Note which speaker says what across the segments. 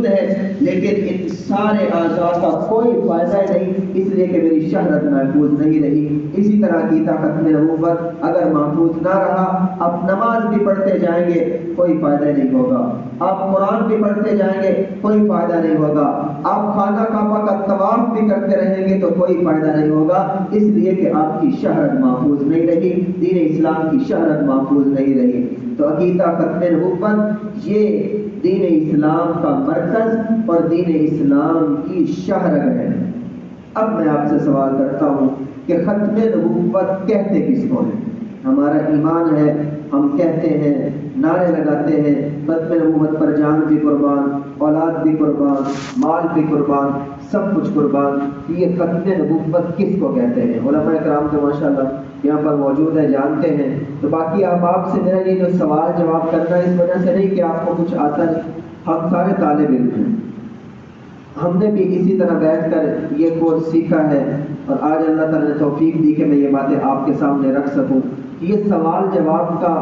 Speaker 1: ہے، لیکن ان سارے اعضاء کا کوئی فائدہ نہیں، اس لیے کہ میری شہرت محفوظ نہیں رہی۔ اسی طرح کی ختم نبوت اگر محفوظ نہ رہا، آپ نماز بھی پڑھتے جائیں گے کوئی فائدہ نہیں ہوگا، آپ قرآن بھی پڑھتے جائیں گے کوئی فائدہ نہیں ہوگا، آپ خانہ کعبہ کا طواف بھی کرتے رہیں گے تو کوئی فائدہ نہیں ہوگا، اس لیے کہ آپ کی شہرت محفوظ نہیں رہی، دین اسلام کی شہرت محفوظ نہیں رہی۔ تو عقیدہ ختم نبوت یہ دین اسلام کا مرکز اور دین اسلام کی شہرت ہے۔ اب میں آپ سے سوال کرتا ہوں کہ ختم نبوت کہتے کس کو ہے؟ ہمارا ایمان ہے، ہم کہتے ہیں، نعرے لگاتے ہیں، ختم نبوت پر جان بھی قربان، اولاد بھی قربان، مال بھی قربان، سب کچھ قربان۔ یہ ختم نبوت کس کو کہتے ہیں؟ علماء کرام تو ماشاءاللہ یہاں پر موجود ہے، جانتے ہیں۔ تو باقی آپ سے میرا یہ جو سوال جواب کرنا ہے اس وجہ سے نہیں کہ آپ کو کچھ آتا نہیں، ہم سارے طالب علم ہیں، ہم نے بھی اسی طرح بیٹھ کر یہ کورس سیکھا ہے، اور آج اللہ تعالیٰ نے توفیق دی کہ میں یہ باتیں آپ کے سامنے رکھ سکوں۔ یہ سوال جواب کا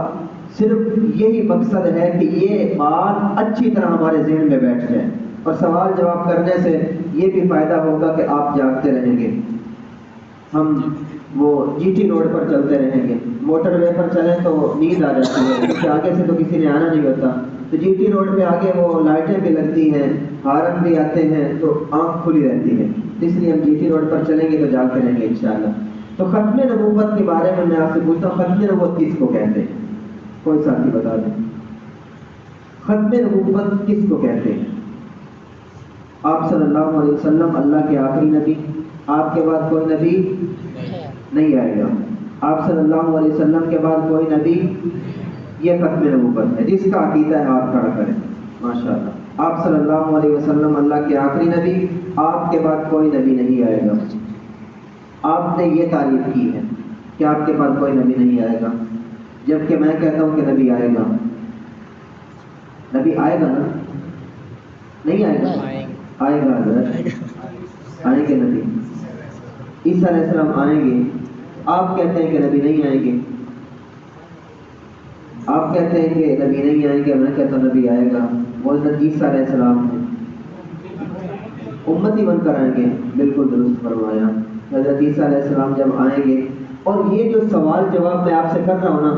Speaker 1: صرف یہی مقصد ہے کہ یہ بات اچھی طرح ہمارے ذہن میں بیٹھ جائے، اور سوال جواب کرنے سے یہ بھی فائدہ ہوگا کہ آپ جاگتے رہیں گے۔ ہم وہ جی ٹی روڈ پر چلتے رہیں گے، موٹر وے پر چلیں تو نیند آ جاتی ہے کیونکہ آگے سے تو کسی نے آنا نہیں ہوتا، تو جی ٹی روڈ پہ آگے وہ لائٹیں بھی لگتی ہیں، ہارن بھی آتے ہیں، تو آنکھ کھلی رہتی ہے، اس لیے ہم جی ٹی روڈ پر چلیں گے تو جاگتے رہیں گے انشاءاللہ۔ تو ختم نبوت کے بارے میں آپ سے پوچھتا ہوں، ختم نبوت کس کو کہتے ہیں؟ کوئی ساتھی بتا دیں، ختم نبوت کس کو کہتے ہیں؟ آپ صلی اللہ علیہ وسلم اللہ کے آخری نبی، آپ کے بعد کوئی نبی نہیں آئے گا، آپ صلی اللہ علیہ وسلم کے بعد کوئی نبی، یہ ختم نبوت ہے۔ جس کا عقیدہ ہے ہاتھ کھڑا کریں، ماشاءاللہ۔ آپ صلی اللہ علیہ وسلم اللہ کے آخری نبی، آپ کے بعد کوئی نبی نہیں آئے گا۔ آپ نے یہ تعریف کی ہے کہ آپ کے بعد کوئی نبی نہیں آئے گا، جبکہ میں کہتا ہوں کہ نبی آئے گا۔ نبی آئے گا نا؟ نہیں آئے گا؟ آئے گا حضرت، آئیں گے نبی، عیسیٰ علیہ السلام آئیں گے۔ آپ کہتے ہیں کہ نبی نہیں آئیں گے، آپ کہتے ہیں کہ نبی نہیں آئیں گے، میں کہتا ہوں نبی آئے گا۔ وہ حضرت عیسیٰ علیہ السلام ہیں، امتی بن کر آئیں گے، بالکل درست فرمایا۔ حضرت عیسیٰ علیہ السلام جب آئیں گے، اور یہ جو سوال جواب میں آپ سے کر رہا ہوں نا،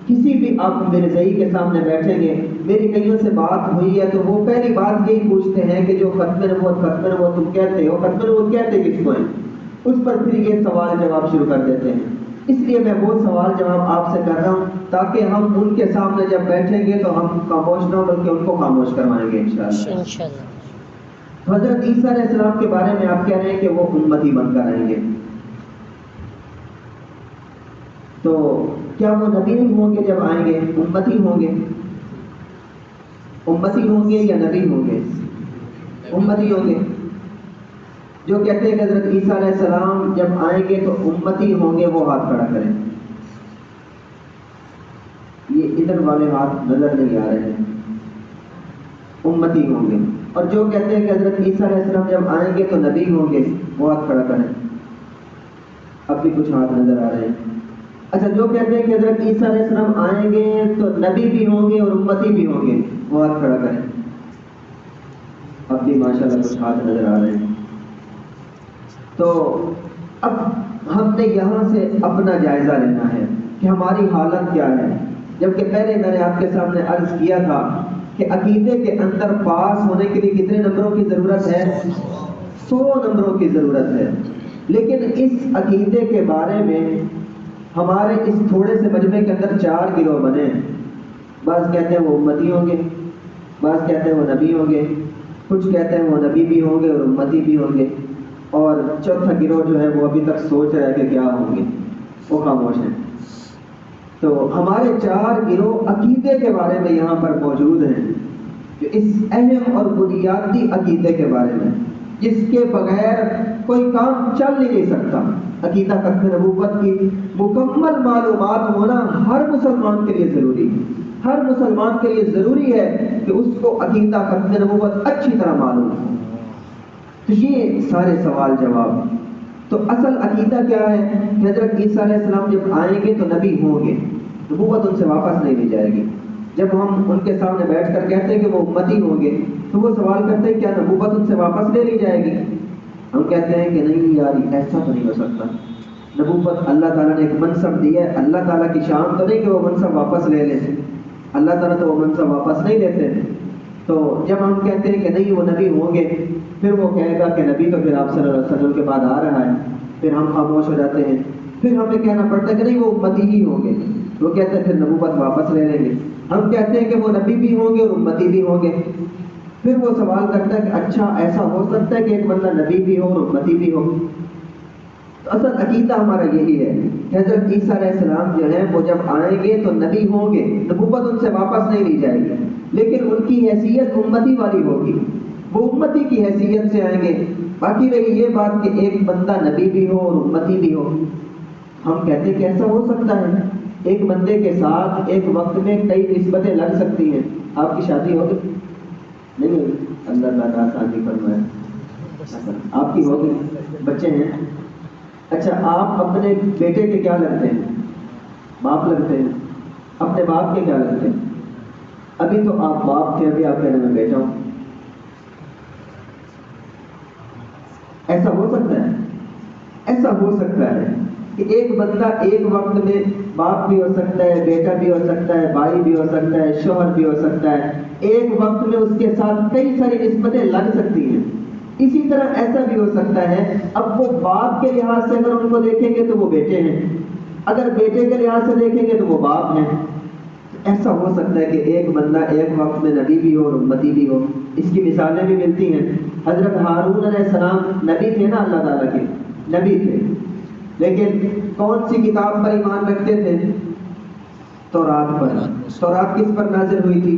Speaker 1: کسی بھی آپ میرے ذہی کے سامنے بیٹھیں گے، میری کئیوں سے بات ہوئی ہے تو وہ پہلی بات یہی پوچھتے ہیں کہ جو ختم نبوت تم کہتے ہو، ختم نبوت کہتے کس کو ہیں؟ اس پر پھر یہ سوال جواب شروع کر دیتے ہیں۔ اس لیے میں وہ سوال جواب آپ سے کر رہا ہوں تاکہ ہم ان کے سامنے جب بیٹھیں گے تو ہم خاموش نہ ہو بلکہ ان کو خاموش کروائیں گے انشاءاللہ۔ حضرت عیسیٰ علیہ السلام کے بارے میں آپ کہہ رہے ہیں کہ وہ امتی بن کر آئیں گے، تو کیا وہ نبی نہیں ہوں گے جب آئیں گے؟ امتی ہوں گے، امتی ہوں گے یا نبی ہوں گے؟ امتی ہوں گے۔ جو کہتے ہیں کہ حضرت عیسیٰ علیہ السلام جب آئیں گے تو امتی ہوں گے، وہ ہاتھ کھڑا کریں۔ یہ ادھر والے ہاتھ نظر نہیں آ رہے ہیں، امتی ہوں گے۔ اور جو کہتے ہیں کہ حضرت عیسیٰ علیہ السلام جب آئیں گے تو نبی ہوں گے، وہ ہاتھ کھڑا کریں۔ اب بھی کچھ ہاتھ نظر آ رہے ہیں۔ اچھا، جو کہتے ہیں کہ حضرت عیسیٰ علیہ السلام آئیں گے تو نبی بھی ہوں گے اور امتی بھی ہوں گے، وہ ہاتھ کھڑا کریں۔ اب بھی ماشاءاللہ کچھ ہاتھ نظر آ رہے ہیں۔ تو اب ہم نے یہاں سے اپنا جائزہ لینا ہے کہ ہماری حالت کیا ہے، جبکہ پہلے میں نے آپ کے سامنے عرض کیا تھا کہ عقیدے کے اندر پاس ہونے کے لیے کتنے نمبروں کی ضرورت ہے؟ 100 نمبروں کی ضرورت ہے۔ لیکن اس عقیدے کے بارے میں ہمارے اس تھوڑے سے مجمع کے اندر 4 گروہ بنے ہیں۔ بعض کہتے ہیں وہ امتی ہوں گے، بعض کہتے ہیں وہ نبی ہوں گے، کچھ کہتے ہیں وہ نبی بھی ہوں گے اور امتی بھی ہوں گے، اور چوتھا گروہ جو ہے وہ ابھی تک سوچ رہا ہے کہ کیا ہوں گے، وہ خاموش ہیں۔ تو ہمارے 4 گروہ عقیدے کے بارے میں یہاں پر موجود ہیں، جو اس اہم اور بنیادی عقیدے کے بارے میں جس کے بغیر کوئی کام چل ہی نہیں سکتا۔ عقیدہ ختم نبوت کی مکمل معلومات ہونا ہر مسلمان کے لیے ضروری ہے، ہر مسلمان کے لیے ضروری ہے کہ اس کو عقیدہ ختم نبوت اچھی طرح معلوم ہو۔ تو یہ سارے سوال جواب۔ تو اصل عقیدہ کیا ہے کہ حضرت عیسیٰ علیہ السلام جب آئیں گے تو نبی ہوں گے، نبوت ان سے واپس نہیں لی جائے گی۔ جب ہم ان کے سامنے بیٹھ کر کہتے ہیں کہ وہ امتی ہوں گے تو وہ سوال کرتے ہیں کیا نبوت ان سے واپس لے لی جائے گی؟ ہم کہتے ہیں کہ نہیں یار ایسا تو نہیں ہو سکتا، نبوت اللہ تعالیٰ نے ایک منصب دیا ہے، اللہ تعالیٰ کی شان تو نہیں کہ وہ منصب واپس لے لیں، اللہ تعالیٰ تو وہ منصب واپس نہیں لیتے۔ تو جب ہم کہتے ہیں کہ نہیں وہ نبی ہوں گے، پھر وہ کہے گا کہ نبی تو پھر آپ صلی اللہ علیہ وسلم کے بعد آ رہا ہے، پھر ہم خاموش ہو جاتے ہیں، پھر ہمیں کہنا پڑتا ہے کہ نہیں وہ امتی ہی ہوں گے، وہ کہتے ہیں پھر نبوت واپس لے لیں گے۔ ہم کہتے ہیں کہ وہ نبی بھی ہوں گے اور امتی بھی ہوں گے، پھر وہ سوال کرتا ہے کہ اچھا ایسا ہو سکتا ہے کہ ایک بندہ نبی بھی ہو اور امتی بھی ہو؟ تو اصل عقیدہ ہمارا یہی ہے کہ حضرت عیسیٰ علیہ السلام جو ہیں وہ جب آئیں گے تو نبی ہوں گے، نبوت ان سے واپس نہیں لی جائے گی، لیکن ان کی حیثیت امتی والی ہوگی، وہ امتی کی حیثیت سے آئیں گے۔ باقی رہی یہ بات کہ ایک بندہ نبی بھی ہو اور امتی بھی ہو، ہم کہتے ہیں کہ ایسا ہو سکتا ہے، ایک بندے کے ساتھ ایک وقت میں کئی نسبتیں لگ سکتی ہیں۔ آپ کی شادی ہو گئی؟ نہیں ہوئی؟ اللہ تعالیٰ شادی فرمائے۔ آپ کی ہو گئی، بچے ہیں؟ اچھا آپ اپنے بیٹے کے کیا لگتے ہیں؟ باپ لگتے ہیں۔ اپنے باپ کے کیا لگتے ہیں؟ ابھی تو آپ باپ تھے، ابھی آپ کہنے میں بیٹا ہوں۔ ایسا ہو سکتا ہے؟ ایسا ہو سکتا ہے کہ ایک بندہ ایک وقت میں باپ بھی ہو سکتا ہے، بیٹا بھی ہو سکتا ہے، بھائی بھی ہو سکتا ہے، شوہر بھی ہو سکتا ہے، ایک وقت میں اس کے ساتھ کئی ساری نسبتیں لگ سکتی ہیں۔ اسی طرح ایسا بھی ہو سکتا ہے اب وہ باپ کے لحاظ سے اگر ان کو دیکھیں گے تو وہ بیٹے ہیں، اگر بیٹے کے لحاظ سے دیکھیں گے تو وہ باپ ہیں۔ ایسا ہو سکتا ہے کہ ایک بندہ ایک وقت میں نبی بھی ہو اور امتی بھی ہو۔ اس کی مثالیں بھی ملتی ہیں۔ حضرت ہارون علیہ السلام نبی تھے نا، اللہ تعالیٰ کے نبی تھے، لیکن کون سی کتاب پر ایمان رکھتے تھے؟ تورات پر۔ تورات کس پر نازل ہوئی تھی؟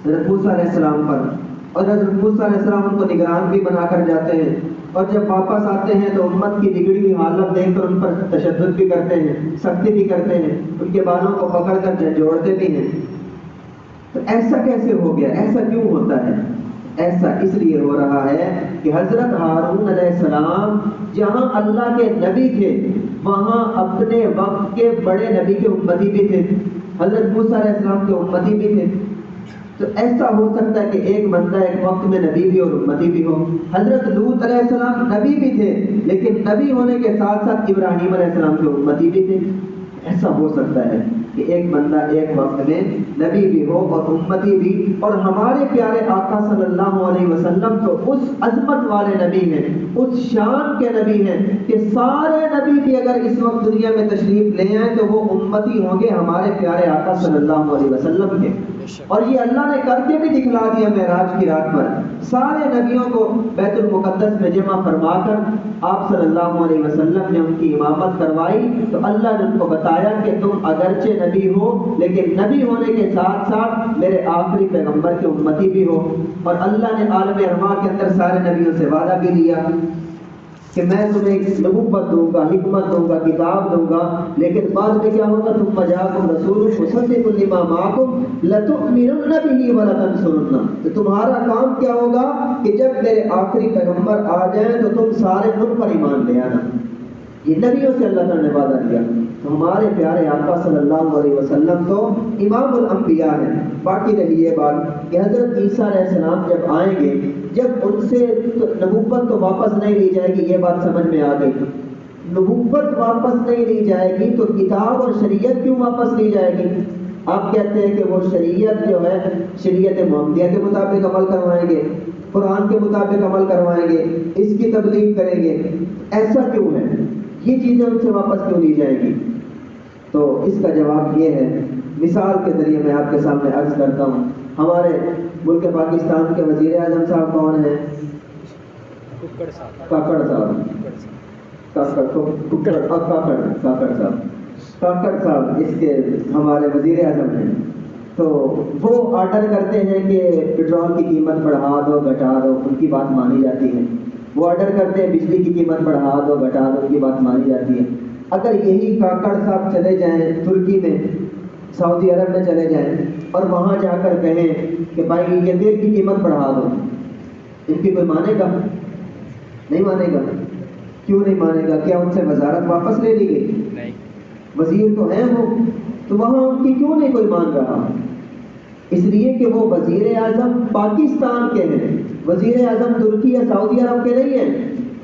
Speaker 1: حضرت موسیٰ علیہ السلام پر، اور حضرت موسیٰ علیہ السلام ان کو نگران بھی بنا کر جاتے ہیں، اور جب واپس آتے ہیں تو امت کی بگڑی ہوئی حالت دیکھ کر ان پر تشدد بھی کرتے ہیں، سختی بھی کرتے ہیں، ان کے بالوں کو پکڑ کر جھنجھوڑتے بھی ہیں۔ تو ایسا کیسے ہو گیا؟ ایسا کیوں ہوتا ہے؟ ایسا اس لیے ہو رہا ہے کہ حضرت ہارون علیہ السلام جہاں اللہ کے نبی تھے وہاں اپنے وقت کے بڑے نبی کے امتی بھی تھے، حضرت موسیٰ علیہ السلام کے امتی بھی تھے۔ تو ایسا ہو سکتا ہے کہ ایک بندہ ایک وقت میں نبی بھی اور امتی بھی ہو۔ حضرت لوط علیہ السلام نبی بھی تھے، لیکن نبی ہونے کے ساتھ ساتھ ابراہیم علیہ السلام کے امتی بھی تھے۔ ایسا ہو سکتا ہے کہ ایک بندہ ایک وقت میں نبی بھی ہو اور امتی بھی، اور ہمارے پیارے آقا صلی اللہ علیہ وسلم تو اس عظمت والے نبی ہیں، اس شان کے نبی ہیں کہ سارے نبی بھی اگر اس وقت دنیا میں تشریف لے آئیں تو وہ امتی ہوں گے ہمارے پیارے آقا صلی اللہ علیہ وسلم کے۔ اور یہ اللہ نے کر کے بھی دکھلا دیا معراج کی رات پر، سارے نبیوں کو بیت المقدس میں جمع فرما کر آپ صلی اللہ علیہ وسلم نے ان کی امامت کروائی، تو اللہ نے ان کو بتایا کہ تم اگرچہ نبی ہو لیکن نبی ہونے کے ساتھ ساتھ میرے آخری پیغمبر کے امتی بھی ہو۔ اور اللہ نے عالم ارواح کے اندر سارے نبیوں سے وعدہ بھی لیا کہ میں تمہیں نبوت دوں گا، حکمت دوں گا، کتاب دوں گا، لیکن بعد میں کیا ہوگا؟ ثم جاءکم رسول مصدق لما معکم لتؤمنن به ولتنصرنہ۔ تو تمہارا کام کیا ہوگا کہ جب میرے آخری پیغمبر آ جائیں تو تم سارے ان پر ایمان لے آنا۔ یہ نبیوں سے اللہ تعالیٰ نے وعدہ کیا۔ تو ہمارے پیارے آقا صلی اللہ علیہ وسلم تو امام الانبیاء ہیں۔ باقی رہی یہ بات کہ حضرت عیسیٰ علیہ السلام جب آئیں گے، جب ان سے نبوت تو واپس نہیں لی جائے گی، یہ بات سمجھ میں آ گئی۔ نبوت واپس نہیں لی جائے گی تو کتاب اور شریعت کیوں واپس لی جائے گی؟ آپ کہتے ہیں کہ وہ شریعت جو ہے شریعت محمدیہ کے مطابق عمل کروائیں گے، قرآن کے مطابق عمل کروائیں گے، اس کی تبلیغ کریں گے۔ ایسا کیوں ہے؟ یہ چیزیں ان سے واپس کیوں لی جائے گی؟ تو اس کا جواب یہ ہے، مثال کے ذریعے میں آپ کے سامنے عرض کرتا ہوں۔ ہمارے ملک پاکستان کے وزیر اعظم صاحب کون ہیں؟ کاکڑ صاحب۔ کاکڑ صاحب اس کے ہمارے وزیر اعظم ہیں۔ تو وہ آرڈر کرتے ہیں کہ پیٹرول کی قیمت بڑھا دو، گھٹا دو، ان کی بات مانی جاتی ہے۔ وہ آرڈر کرتے ہیں بجلی کی قیمت بڑھا دو، گھٹا دو، ان کی بات مانی جاتی ہے۔ اگر یہی کاکڑ صاحب چلے جائیں ترکی میں، سعودی عرب میں چلے جائیں اور وہاں جا کر کہیں کہ بھائی یہ تیل کی قیمت بڑھا دو، ان کی کوئی مانے گا؟ نہیں مانے گا۔ کیوں نہیں مانے گا؟ کیا ان سے وزارت واپس لے لی گئی؟ نہیں، وزیر تو ہیں وہ، تو وہاں ان کی کیوں نہیں کوئی مان رہا؟ اس لیے کہ وہ وزیر اعظم پاکستان کے ہیں، وزیر اعظم ترکی یا سعودی عرب کے نہیں ہیں،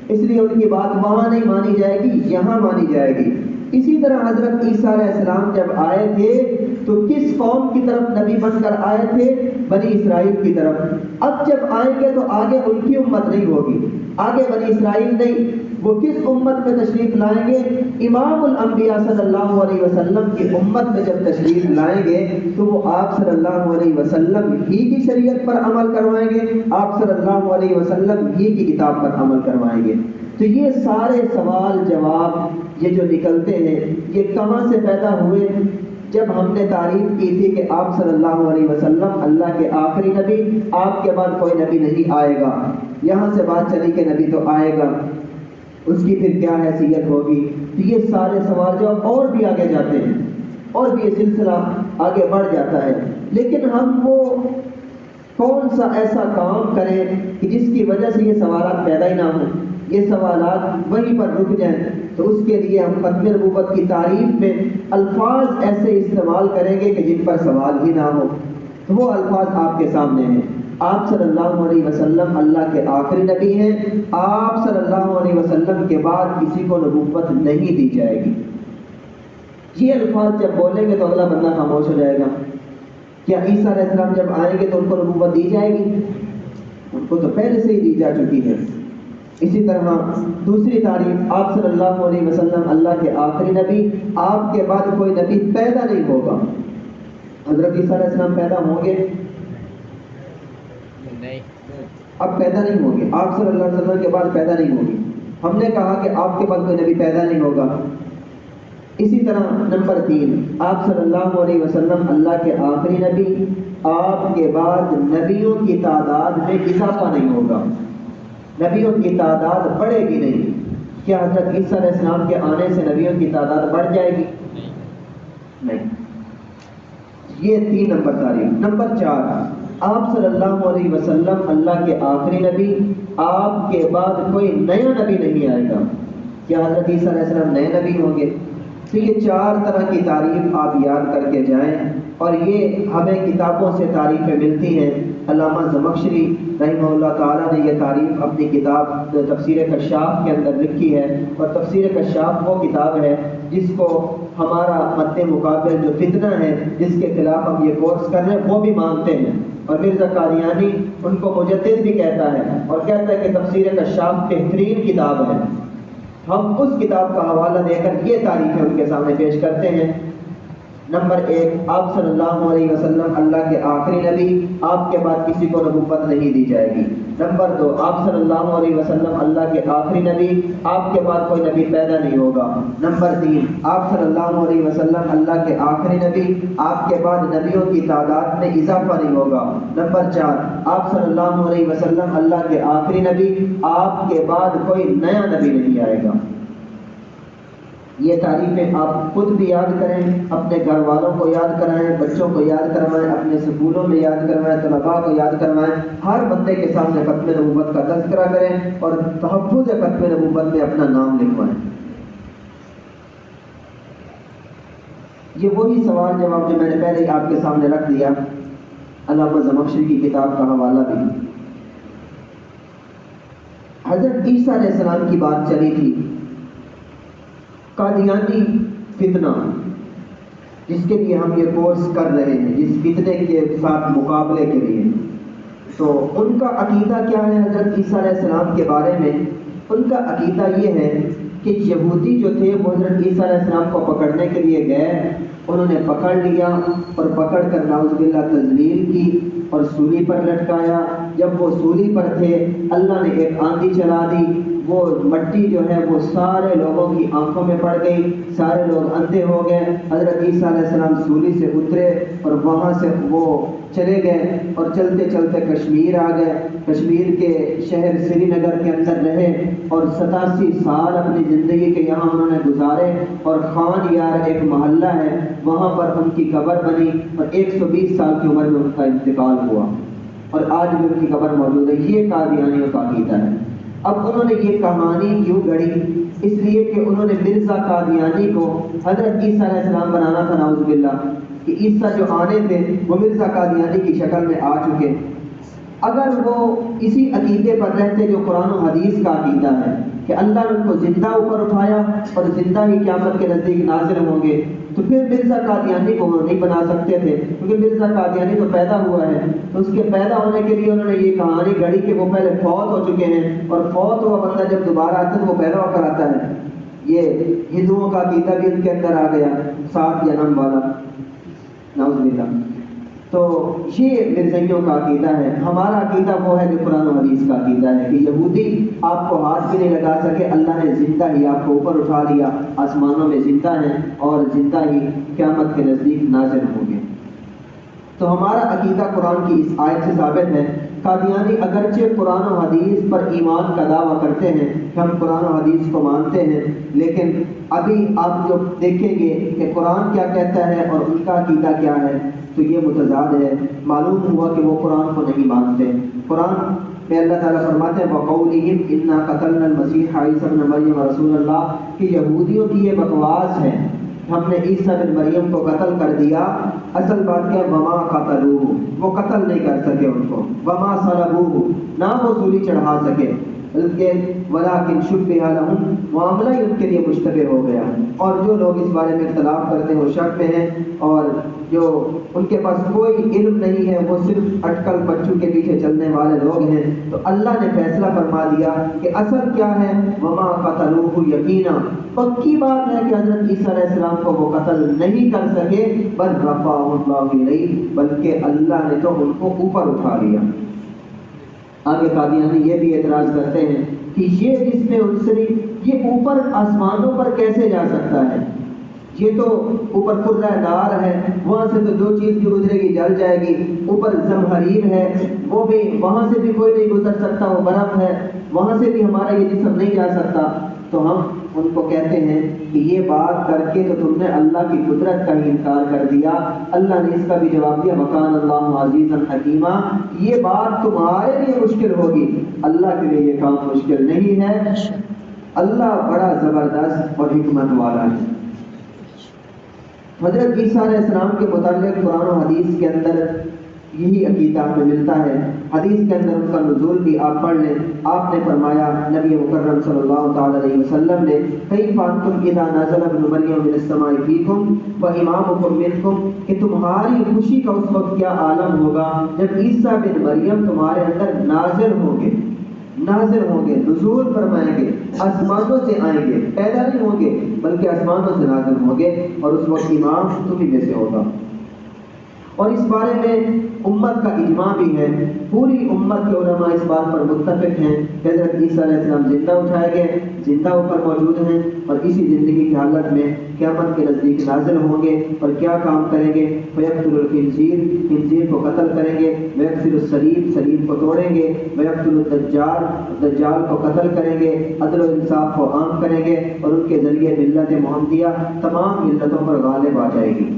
Speaker 1: اس لیے ان کی بات وہاں نہیں مانی جائے گی، یہاں مانی جائے گی۔ اسی طرح حضرت عیسیٰ علیہ السلام جب آئے تھے تو کس قوم کی طرف نبی بن کر آئے تھے؟ بنی اسرائیل کی طرف۔ اب جب آئیں گے تو آگے ان کی امت نہیں ہوگی، آگے بنی اسرائیل نہیں، وہ کس امت میں تشریف لائیں گے؟ امام الانبیاء صلی اللہ علیہ وسلم کی امت میں جب تشریف لائیں گے تو وہ آپ صلی اللہ علیہ وسلم ہی کی شریعت پر عمل کروائیں گے، آپ صلی اللہ علیہ وسلم ہی کی کتاب پر عمل کروائیں گے۔ تو یہ سارے سوال جواب یہ جو نکلتے ہیں یہ کہاں سے پیدا ہوئے؟ جب ہم نے تعریف کی تھی کہ آپ صلی اللہ علیہ وسلم اللہ کے آخری نبی، آپ کے بعد کوئی نبی نہیں آئے گا، یہاں سے بات چلی کہ نبی تو آئے گا، اس کی پھر کیا حیثیت ہوگی؟ تو یہ سارے سوال جواب اور بھی آگے جاتے ہیں اور بھی یہ سلسلہ آگے بڑھ جاتا ہے، لیکن ہم وہ کون سا ایسا کام کریں کہ جس کی وجہ سے یہ سوالات پیدا ہی نہ ہوں، یہ سوالات وہیں پر رک جائیں؟ تو اس کے لیے ہم ختم نبوت کی تعریف میں الفاظ ایسے استعمال کریں گے کہ جن پر سوال ہی نہ ہو۔ تو وہ الفاظ آپ کے سامنے ہیں۔ آپ صلی اللہ علیہ وسلم اللہ کے آخری نبی ہیں، آپ صلی اللہ علیہ وسلم کے بعد کسی کو نبوت نہیں دی جائے گی۔ یہ الفاظ جب بولیں گے تو اگلا بندہ خاموش ہو جائے گا۔ کیا عیسیٰ علیہ السلام جب آئیں گے تو ان کو نبوت دی جائے گی؟ ان کو تو پہلے سے ہی دی جا چکی ہے۔ اسی طرح دوسری تعریف، آپ صلی اللہ علیہ وسلم اللہ کے آخری نبی، آپ کے بعد کوئی نبی پیدا نہیں ہوگا۔ حضرت عیسیٰ علیہ السلام پیدا ہوں گے؟ نہیں، اب پیدا نہیں ہوں گے، آپ صلی اللہ علیہ وسلم کے بعد پیدا نہیں ہوگی۔ ہم نے کہا کہ آپ کے بعد کوئی نبی پیدا نہیں ہوگا۔ اسی طرح نمبر 3، آپ صلی اللہ علیہ وسلم اللہ کے آخری نبی، آپ کے بعد نبیوں کی تعداد میں اضافہ نہیں ہوگا، نبیوں کی تعداد بڑھے گی نہیں۔ کیا حضرت عیسیٰ علیہ السلام کے آنے سے نبیوں کی تعداد بڑھ جائے گی؟ نہیں۔ یہ 3 نمبر تعریف۔ نمبر 4، آپ صلی اللہ علیہ وسلم اللہ کے آخری نبی، آپ کے بعد کوئی نیا نبی نہیں آئے گا۔ کیا حضرت عیسیٰ علیہ السلام نئے نبی ہوں گے؟ تو یہ 4 طرح کی تعریف آپ یاد کر کے جائیں، اور یہ ہمیں کتابوں سے تعریفیں ملتی ہیں۔ علامہ زمخشری رحمہ اللہ تعالیٰ نے یہ تعریف اپنی کتاب تفسیر کشاف کے اندر لکھی ہے، اور تفسیر کشاف وہ کتاب ہے جس کو ہمارا مد مقابل جو فتنہ ہے، جس کے خلاف ہم یہ کورس کر رہے ہیں، وہ بھی مانتے ہیں، اور مرزا قادیانی ان کو مجدد بھی کہتا ہے، اور کہتا ہے کہ تفسیر کشاف بہترین کتاب ہے۔ ہم اس کتاب کا حوالہ دے کر یہ تعریفیں ان کے سامنے پیش کرتے ہیں۔ نمبر 1، آپ صلی اللہ علیہ وسلم اللہ کے آخری نبی، آپ کے بعد کسی کو نبوت نہیں دی جائے گی۔ نمبر 2، آپ صلی اللہ علیہ وسلم اللہ کے آخری نبی، آپ کے بعد کوئی نبی پیدا نہیں ہوگا۔ نمبر 3، آپ صلی اللہ علیہ وسلم اللہ کے آخری نبی، آپ کے بعد نبیوں کی تعداد میں اضافہ نہیں ہوگا۔ نمبر 4، آپ صلی اللہ علیہ وسلم اللہ کے آخری نبی، آپ کے بعد کوئی نیا نبی نہیں آئے گا۔ یہ تعریفیں آپ خود بھی یاد کریں، اپنے گھر والوں کو یاد کروائیں، بچوں کو یاد کروائیں، اپنے سکولوں میں یاد کروائیں، طلباء کو یاد کروائیں، ہر بندے کے سامنے ختم نبوت کا تذکرہ کریں اور تحفظ ختم نبوت میں اپنا نام لکھوائیں۔ یہ وہی سوال جواب جو میں نے پہلے آپ کے سامنے رکھ دیا، علامہ زمخشری کی کتاب کا حوالہ بھی۔ حضرت عیسیٰ علیہ السلام کی بات چلی تھی، قادیانی فتنہ جس کے لیے ہم یہ کورس کر رہے ہیں، جس فتنے کے ساتھ مقابلے کے لیے، تو ان کا عقیدہ کیا ہے حضرت عیسیٰ علیہ السلام کے بارے میں؟ ان کا عقیدہ یہ ہے کہ یہودی جو تھے وہ حضرت عیسیٰ علیہ السلام کو پکڑنے کے لیے گئے، انہوں نے پکڑ لیا اور پکڑ کر نعوذ باللہ تذلیل کی اور سولی پر لٹکایا۔ جب وہ سولی پر تھے اللہ نے ایک آندھی چلا دی، وہ مٹی جو ہے وہ سارے لوگوں کی آنکھوں میں پڑ گئی، سارے لوگ اندھے ہو گئے۔ حضرت عیسیٰ علیہ السلام سولی سے اترے اور وہاں سے وہ چلے گئے اور چلتے چلتے کشمیر آ گئے۔ کشمیر کے شہر سری نگر کے اندر رہے اور 87 سال اپنی زندگی کے یہاں انہوں نے گزارے، اور خان یار ایک محلہ ہے وہاں پر ان کی قبر بنی، اور 120 سال کی عمر میں ان کا انتقال ہوا، اور آج بھی ان کی قبر موجود ہے۔ یہ قادیانیوں کا عقیدہ ہے۔ اب انہوں نے یہ کہانی کیوں گڑھی؟ اس لیے کہ انہوں نے مرزا قادیانی کو حضرت عیسیٰ علیہ السلام بنانا تھا، نعوذ باللہ، کہ عیسیٰ جو آنے تھے وہ مرزا قادیانی کی شکل میں آ چکے، اگر وہ اسی عقیدے پر رہتے جو قرآن و حدیث کا عقیدہ ہے کہ اللہ نے ان کو زندہ اوپر اٹھایا اور زندہ ہی قیامت کے نزدیک نازل ہوں گے، تو پھر مرزا قادیانی کو وہ نہیں بنا سکتے تھے، کیونکہ مرزا قادیانی تو پیدا ہوا ہے، تو اس کے پیدا ہونے کے لیے انہوں نے یہ کہانی گھڑی کہ وہ پہلے فوت ہو چکے ہیں، اور فوت ہوا بندہ جب دوبارہ آتا ہے تو وہ پیدا ہو کر آتا ہے۔ یہ ہندوؤں کا عقیدہ بھی ان کے اندر آ گیا، 7 جنم والا، نعوذ باللہ۔ تو یہ مرزائیوں کا عقیدہ ہے۔ ہمارا عقیدہ وہ ہے جو قرآن و حدیث کا عقیدہ ہے کہ یہودی آپ کو ہاتھ بھی نہیں لگا سکے، اللہ نے زندہ ہی آپ کو اوپر اٹھا لیا، آسمانوں میں زندہ ہیں اور زندہ ہی قیامت کے نزدیک نازل ہوں گے۔ تو ہمارا عقیدہ قرآن کی اس آیت سے ثابت ہے۔ قادیانی اگرچہ قرآن و حدیث پر ایمان کا دعویٰ کرتے ہیں کہ ہم قرآن و حدیث کو مانتے ہیں، لیکن ابھی آپ جو دیکھیں گے کہ قرآن کیا کہتا ہے اور ان کا عقیدہ کیا ہے تو یہ متضاد ہے۔ معلوم ہوا کہ وہ قرآن کو نہیں مانتے۔ قرآن میں اللہ تعالیٰ فرماتے ہیں وَقَوْلِهِمْ إِنَّا قَتَلْنَا الْمَسِيحَ عِيسَى ابْنَ مَرْيَمَ رَسُولَ اللَّهِ، کہ یہودیوں کی یہ بکواس ہے ہم نے عیسیٰ بن مریم کو قتل کر دیا۔ اصل بات کیا، وما قتلوہ، وہ قتل نہیں کر سکے ان کو، وما صلبوہ، نہ وہ سولی چڑھا سکے، بلکہ ولیکن شبہ لہم، معاملہ ہی ان کے لیے مشتبہ ہو گیا۔ اور جو لوگ اس بارے میں اختلاف کرتے ہیں وہ شک میں ہیں، اور جو ان کے پاس کوئی علم نہیں ہے وہ صرف اٹکل بچوں کے پیچھے چلنے والے لوگ ہیں۔ تو اللہ نے فیصلہ فرما دیا کہ اصل کیا ہے، وما قتلوہ، یقینا پکی بات ہے کہ حضرت عیسیٰ علیہ السلام کو وہ قتل نہیں کر سکے، بل رفعہ اللہ الیہ، بلکہ اللہ نے تو ان کو اوپر اٹھا لیا۔ آگے قادیانی یہ بھی اعتراض کرتے ہیں کہ یہ جس میں عنصری، یہ اوپر آسمانوں پر کیسے جا سکتا ہے؟ یہ تو اوپر قرہ نار ہے، وہاں سے تو جو چیز بھی گزرے گی جل جائے گی، اوپر زمہریر ہے، وہ بھی وہاں سے بھی کوئی نہیں گزر سکتا، وہ برف ہے، وہاں سے بھی ہمارا یہ جسم نہیں جا سکتا۔ تو ہم ان کو کہتے ہیں کہ یہ بات کر کے تو تم نے اللہ کی قدرت کا ہی انکار کر دیا۔ اللہ نے اس کا بھی جواب دیا وَكَانَ اللَّهُ عَزِيزًا حَكِيمًا، یہ بات تمہارے لیے مشکل ہوگی، اللہ کے لیے یہ کام مشکل نہیں ہے، اللہ بڑا زبردست اور حکمت والا ہے۔ حضرت عیسیٰ علیہ السلام کے متعلق قرآن و حدیث کے اندر یہی عقیدہ ہمیں ملتا ہے۔ حدیث کے اندر ان کا نزول بھی آپ پڑھ لیں، آپ نے فرمایا نبی مکرم صلی اللہ تعالی علیہ وسلم نے کیف انتم اذا نزل ابن مریم من السماء فیکم وامامکم منکم، کہ تمہاری خوشی کا اس وقت کیا عالم ہوگا جب عیسیٰ بن مریم تمہارے اندر نازل ہوں گے، نزول فرمائیں گے، آسمانوں سے آئیں گے، پیدا نہیں ہوں گے بلکہ آسمانوں سے نازل ہوں گے، اور اس وقت امام تمہیں میں سے ہوگا۔ اور اس بارے میں امت کا اجماع بھی ہے، پوری امت کے علماء اس بات پر متفق ہیں کہ حضرت عیسیٰ علیہ السلام زندہ اٹھائے گئے، زندہ اوپر موجود ہیں، اور اسی زندگی کی حالت میں قیامت کے نزدیک نازل ہوں گے، اور کیا کام کریں گے، فَيَقْتُلُ الْخِنْزِيرَ، خنزیر کو قتل کریں گے، وَيَكْسِرُ الصَّلِيبَ، صلیب کو توڑیں گے، وَيَقْتُلُ الدَّجَّالَ، دجال کو قتل کریں گے، عدل و انصاف کو عام کریں گے، اور ان کے ذریعے ملت محمدیہ تمام ملتوں پر غالب آ جائے گی۔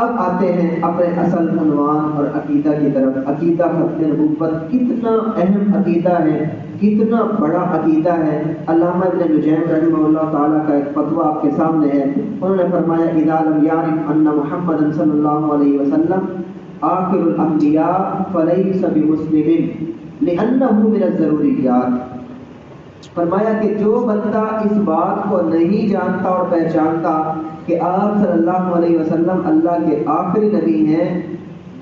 Speaker 1: اب آتے ہیں اپنے اصل عنوان اور عقیدہ کی طرف۔ عقیدہ ختم نبوت کتنا اہم عقیدہ ہے، کتنا بڑا عقیدہ ہے۔ علامہ ابن نجیم رحمہ اللہ تعالیٰ کا ایک فتویٰ آپ کے سامنے ہے، انہوں نے فرمایا اذا لم یعرف ان محمد صلی اللہ علیہ وسلم آخر الانبیاء فلیس بمسلم لانہ من الضروریات، فرمایا کہ جو بندہ اس بات کو نہیں جانتا اور پہچانتا کہ آپ صلی اللہ علیہ وسلم اللہ کے آخری نبی ہیں،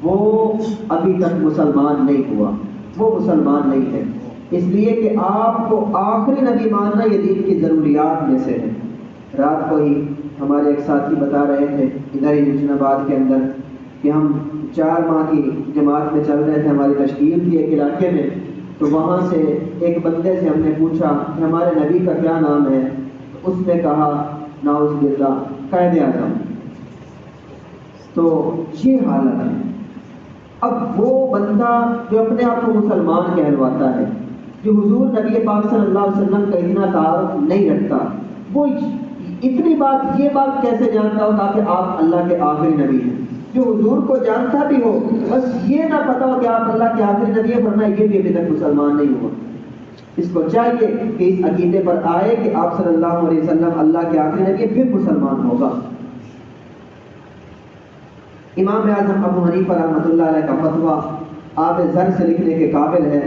Speaker 1: وہ ابھی تک مسلمان نہیں ہوا، وہ مسلمان نہیں ہے، اس لیے کہ آپ کو آخری نبی ماننا یہ دین کی ضروریات میں سے ہے۔ رات کو ہی ہمارے ایک ساتھی بتا رہے تھے ادھر ہی حسن آباد کے اندر کہ ہم 4 ماہ کی جماعت میں چل رہے تھے، ہماری تشکیل تھی ایک علاقے میں، تو وہاں سے ایک بندے سے ہم نے پوچھا کہ ہمارے نبی کا کیا نام ہے، تو اس نے کہا نعوذ باللہ قائد اعظم۔ تو یہ حالت ہے۔ اب وہ بندہ جو اپنے آپ کو مسلمان کہلواتا ہے، جو حضور نبی پاک صلی اللہ علیہ وسلم کا اتنا تعارف نہیں رکھتا، وہ اتنی بات یہ بات کیسے جانتا ہوگا کہ آپ اللہ کے آخری نبی ہیں؟ جو حضور کو جانتا بھی ہو بس یہ نہ پتا ہو کہ آپ اللہ کے آخری نبی ہیں، فرمایا یہ بھی ابھی تک مسلمان نہیں ہوا۔ اس کو چاہیے کہ اس عقیدے پر آئے کہ آپ صلی اللہ علیہ وسلم اللہ کے آخری نبی ہیں، پھر مسلمان ہوگا۔ امام اعظم ابو حنیفہ رحمۃ اللہ علیہ کا فتویٰ آب زر سے لکھنے کے قابل ہے۔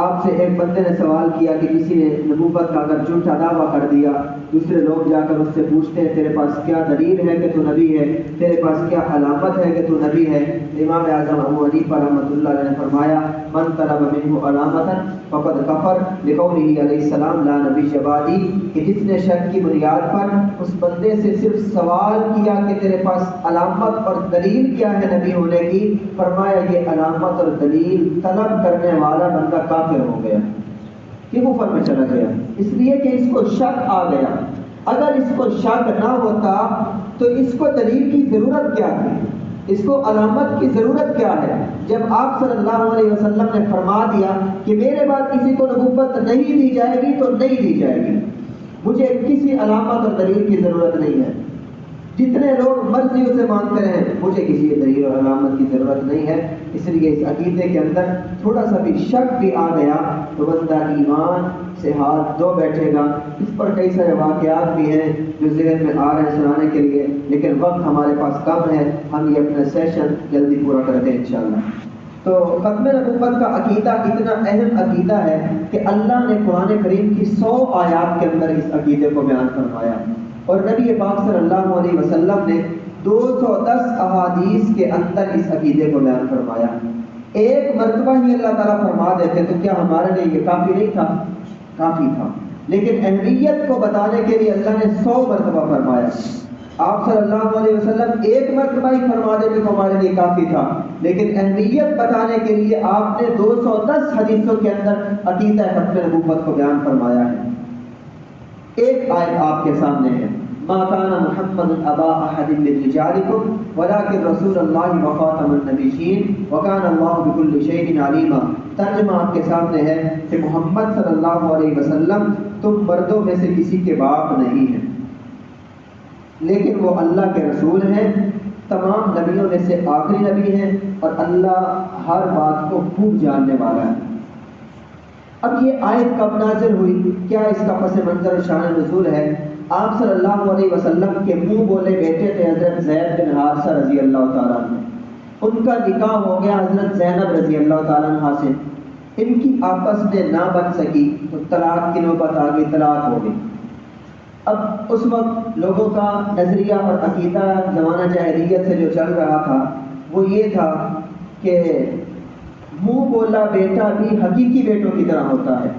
Speaker 1: آپ سے ایک بندے نے سوال کیا کہ کسی نے نبوت کا اگر جھوٹا دعویٰ کر دیا، دوسرے لوگ جا کر اس سے پوچھتے ہیں تیرے پاس کیا دلیل ہے کہ تو نبی ہے، تیرے پاس کیا علامت ہے کہ تو نبی ہے؟ امام اعظم ابو حنیفہ رحمۃ اللہ علیہ نے فرمایا من طلب منہ علامتا فقد کفر لقولہ علیہ السلام لا نبی بعدی، کہ جس نے شک کی بنیاد پر اس بندے سے صرف سوال کیا کہ تیرے پاس علامت اور دلیل کیا ہے نبی ہونے کی، فرمایا یہ علامت اور دلیل طلب کرنے والا بندہ کافر ہو گیا، کہ کفر میں چلا گیا، اس لیے کہ اس کو شک آ گیا۔ اگر اس کو شک نہ ہوتا تو اس کو دلیل کی ضرورت کیا تھی، اس کو علامت کی ضرورت کیا ہے؟ جب آپ صلی اللہ علیہ وسلم نے فرما دیا کہ میرے بعد کسی کو نبوت نہیں دی جائے گی تو نہیں دی جائے گی، مجھے کسی علامت اور دلیل کی ضرورت نہیں ہے، جتنے لوگ مرضی اسے مانتے رہیں، مجھے کسی دلیل اور علامت کی ضرورت نہیں ہے۔ اس لیے اس عقیدے کے اندر تھوڑا سا بھی شک بھی آ گیا تو بندہ ایمان سے ہاتھ دھو بیٹھے گا۔ اس پر کئی سارے واقعات بھی ہیں جو ذہن میں آ رہے ہیں سنانے کے لیے، لیکن وقت ہمارے پاس کم ہے، ہم یہ اپنا سیشن جلدی پورا کرتے ہیں انشاءاللہ۔ تو ختم نبوت کا عقیدہ اتنا اہم عقیدہ ہے کہ اللہ نے قرآن کریم کی 100 آیات کے اندر اس عقیدے کو بیان فرمایا، اور نبی پاک صلی اللہ علیہ وسلم نے 210 احادیث کے اندر اس عقیدے کو بیان فرمایا۔ ایک مرتبہ ہی اللہ تعالیٰ فرما دیتے تو کیا ہمارے لیے یہ کافی نہیں تھا؟ کافی تھا، لیکن اہمیت کو بتانے کے لیے اللہ نے 100 مرتبہ فرمایا۔ آپ صلی اللہ علیہ وسلم ایک مرتبہ ہی فرما دیتے تو ہمارے لیے کافی تھا، لیکن اہمیت بتانے کے لیے آپ نے 210 حدیثوں کے اندر عقیدہ ختم نبوت کو بیان فرمایا ہے۔ ایک آیت آپ کے سامنے ہے، ما کان محمد ابا احد من رجالکم ولکن رسول اللہ وخاتم النبیین وکان اللہ بکل شیء علیما۔ ترجمہ آپ کے سامنے ہے کہ محمد صلی اللہ علیہ وسلم تم مردوں میں سے کسی کے باپ نہیں ہیں، لیکن وہ اللہ کے رسول ہیں، تمام نبیوں میں سے آخری نبی ہیں، اور اللہ ہر بات کو خوب جاننے والا ہے۔ اب یہ آیت کب نازل ہوئی؟ کیا اس کا پس منظر شان نزول ہے؟ آپ صلی اللہ علیہ وسلم کے منہ بولے بیٹے تھے حضرت زید بن حارثہ رضی اللہ تعالیٰ عنہ، ان کا نکاح ہو گیا حضرت زینب رضی اللہ تعالیٰ عنہ سے، ان کی آپس میں نہ بن سکی تو طلاق کی نوبت آ گئی، طلاق ہو گئی۔ اب اس وقت لوگوں کا نظریہ اور عقیدہ زمانہ جاہلیت سے جو چل رہا تھا وہ یہ تھا کہ منہ بولا بیٹا بھی حقیقی بیٹوں کی طرح ہوتا ہے،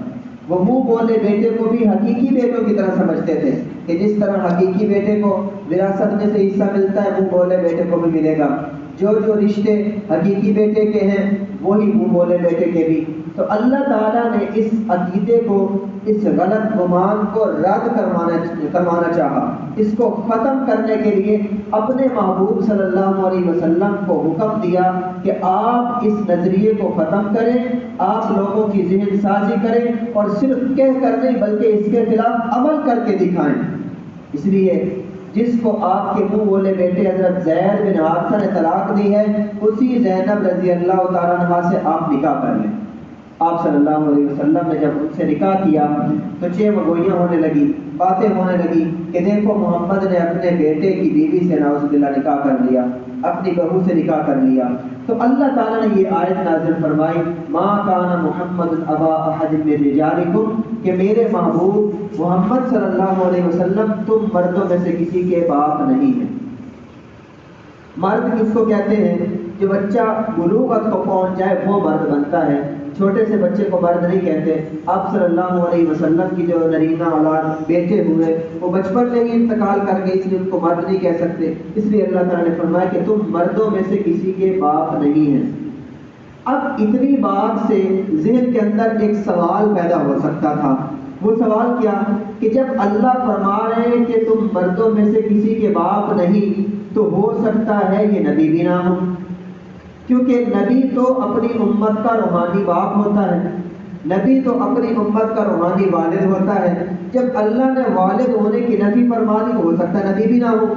Speaker 1: وہ منہ بولے بیٹے کو بھی حقیقی بیٹوں کی طرح سمجھتے تھے کہ جس طرح حقیقی بیٹے کو وراثت میں سے حصہ ملتا ہے منہ بولے بیٹے کو بھی ملے گا، جو رشتے حقیقی بیٹے کے ہیں وہی منہ بولے بیٹے کے بھی۔ تو اللہ تعالیٰ نے اس عقیدے کو، اس غلط گمان کو رد کروانا چاہا، اس کو ختم کرنے کے لیے اپنے محبوب صلی اللہ علیہ وسلم کو حکم دیا کہ آپ اس نظریے کو ختم کریں، آپ لوگوں کی ذہن سازی کریں، اور صرف کہہ کر نہیں بلکہ اس کے خلاف عمل کر کے دکھائیں۔ اس لیے جس کو آپ کے منہ بولے بیٹے حضرت زید بن حارثہ نے طلاق دی ہے، اسی زینب رضی اللہ تعالیٰ عنہ سے آپ نکاح کر لیں۔ آپ صلی اللہ علیہ وسلم نے جب ان سے نکاح کیا تو چیخ گوئیاں ہونے لگی، باتیں ہونے لگی کہ دیکھو محمد نے اپنے بیٹے کی بیوی سے نعوذ باللہ نکاح کر لیا، اپنی بہو سے نکاح کر لیا۔ تو اللہ تعالیٰ نے یہ آیت نازل فرمائی، ما کان محمد ابا احد من رجالکم، کہ میرے محبوب محمد صلی اللہ علیہ وسلم تم مردوں میں سے کسی کے باپ نہیں ہیں۔ مرد کس کو کہتے ہیں؟ جو بچہ بلوغت کو پہنچ جائے وہ مرد بنتا ہے، چھوٹے سے بچے کو مرد نہیں کہتے۔ آپ صلی اللہ علیہ وسلم کی جو نرینہ اولاد بیٹے ہوئے وہ بچپن میں ہی انتقال کر گئے، اس لیے ان کو مرد نہیں کہہ سکتے، اس لیے اللہ تعالیٰ نے فرمایا کہ تم مردوں میں سے کسی کے باپ نہیں ہیں۔ اب اتنی بات سے ذہن کے اندر ایک سوال پیدا ہو سکتا تھا، وہ سوال کیا کہ جب اللہ فرما رہے ہیں کہ تم مردوں میں سے کسی کے باپ نہیں، تو ہو سکتا ہے یہ نبی بھی نہ ہو، کیونکہ نبی تو اپنی امت کا روحانی باپ ہوتا ہے، نبی تو اپنی امت کا روحانی والد ہوتا ہے۔ جب اللہ نے والد ہونے کی نفی فرما دی تو ہو سکتا ہے نبی بھی نہ ہو۔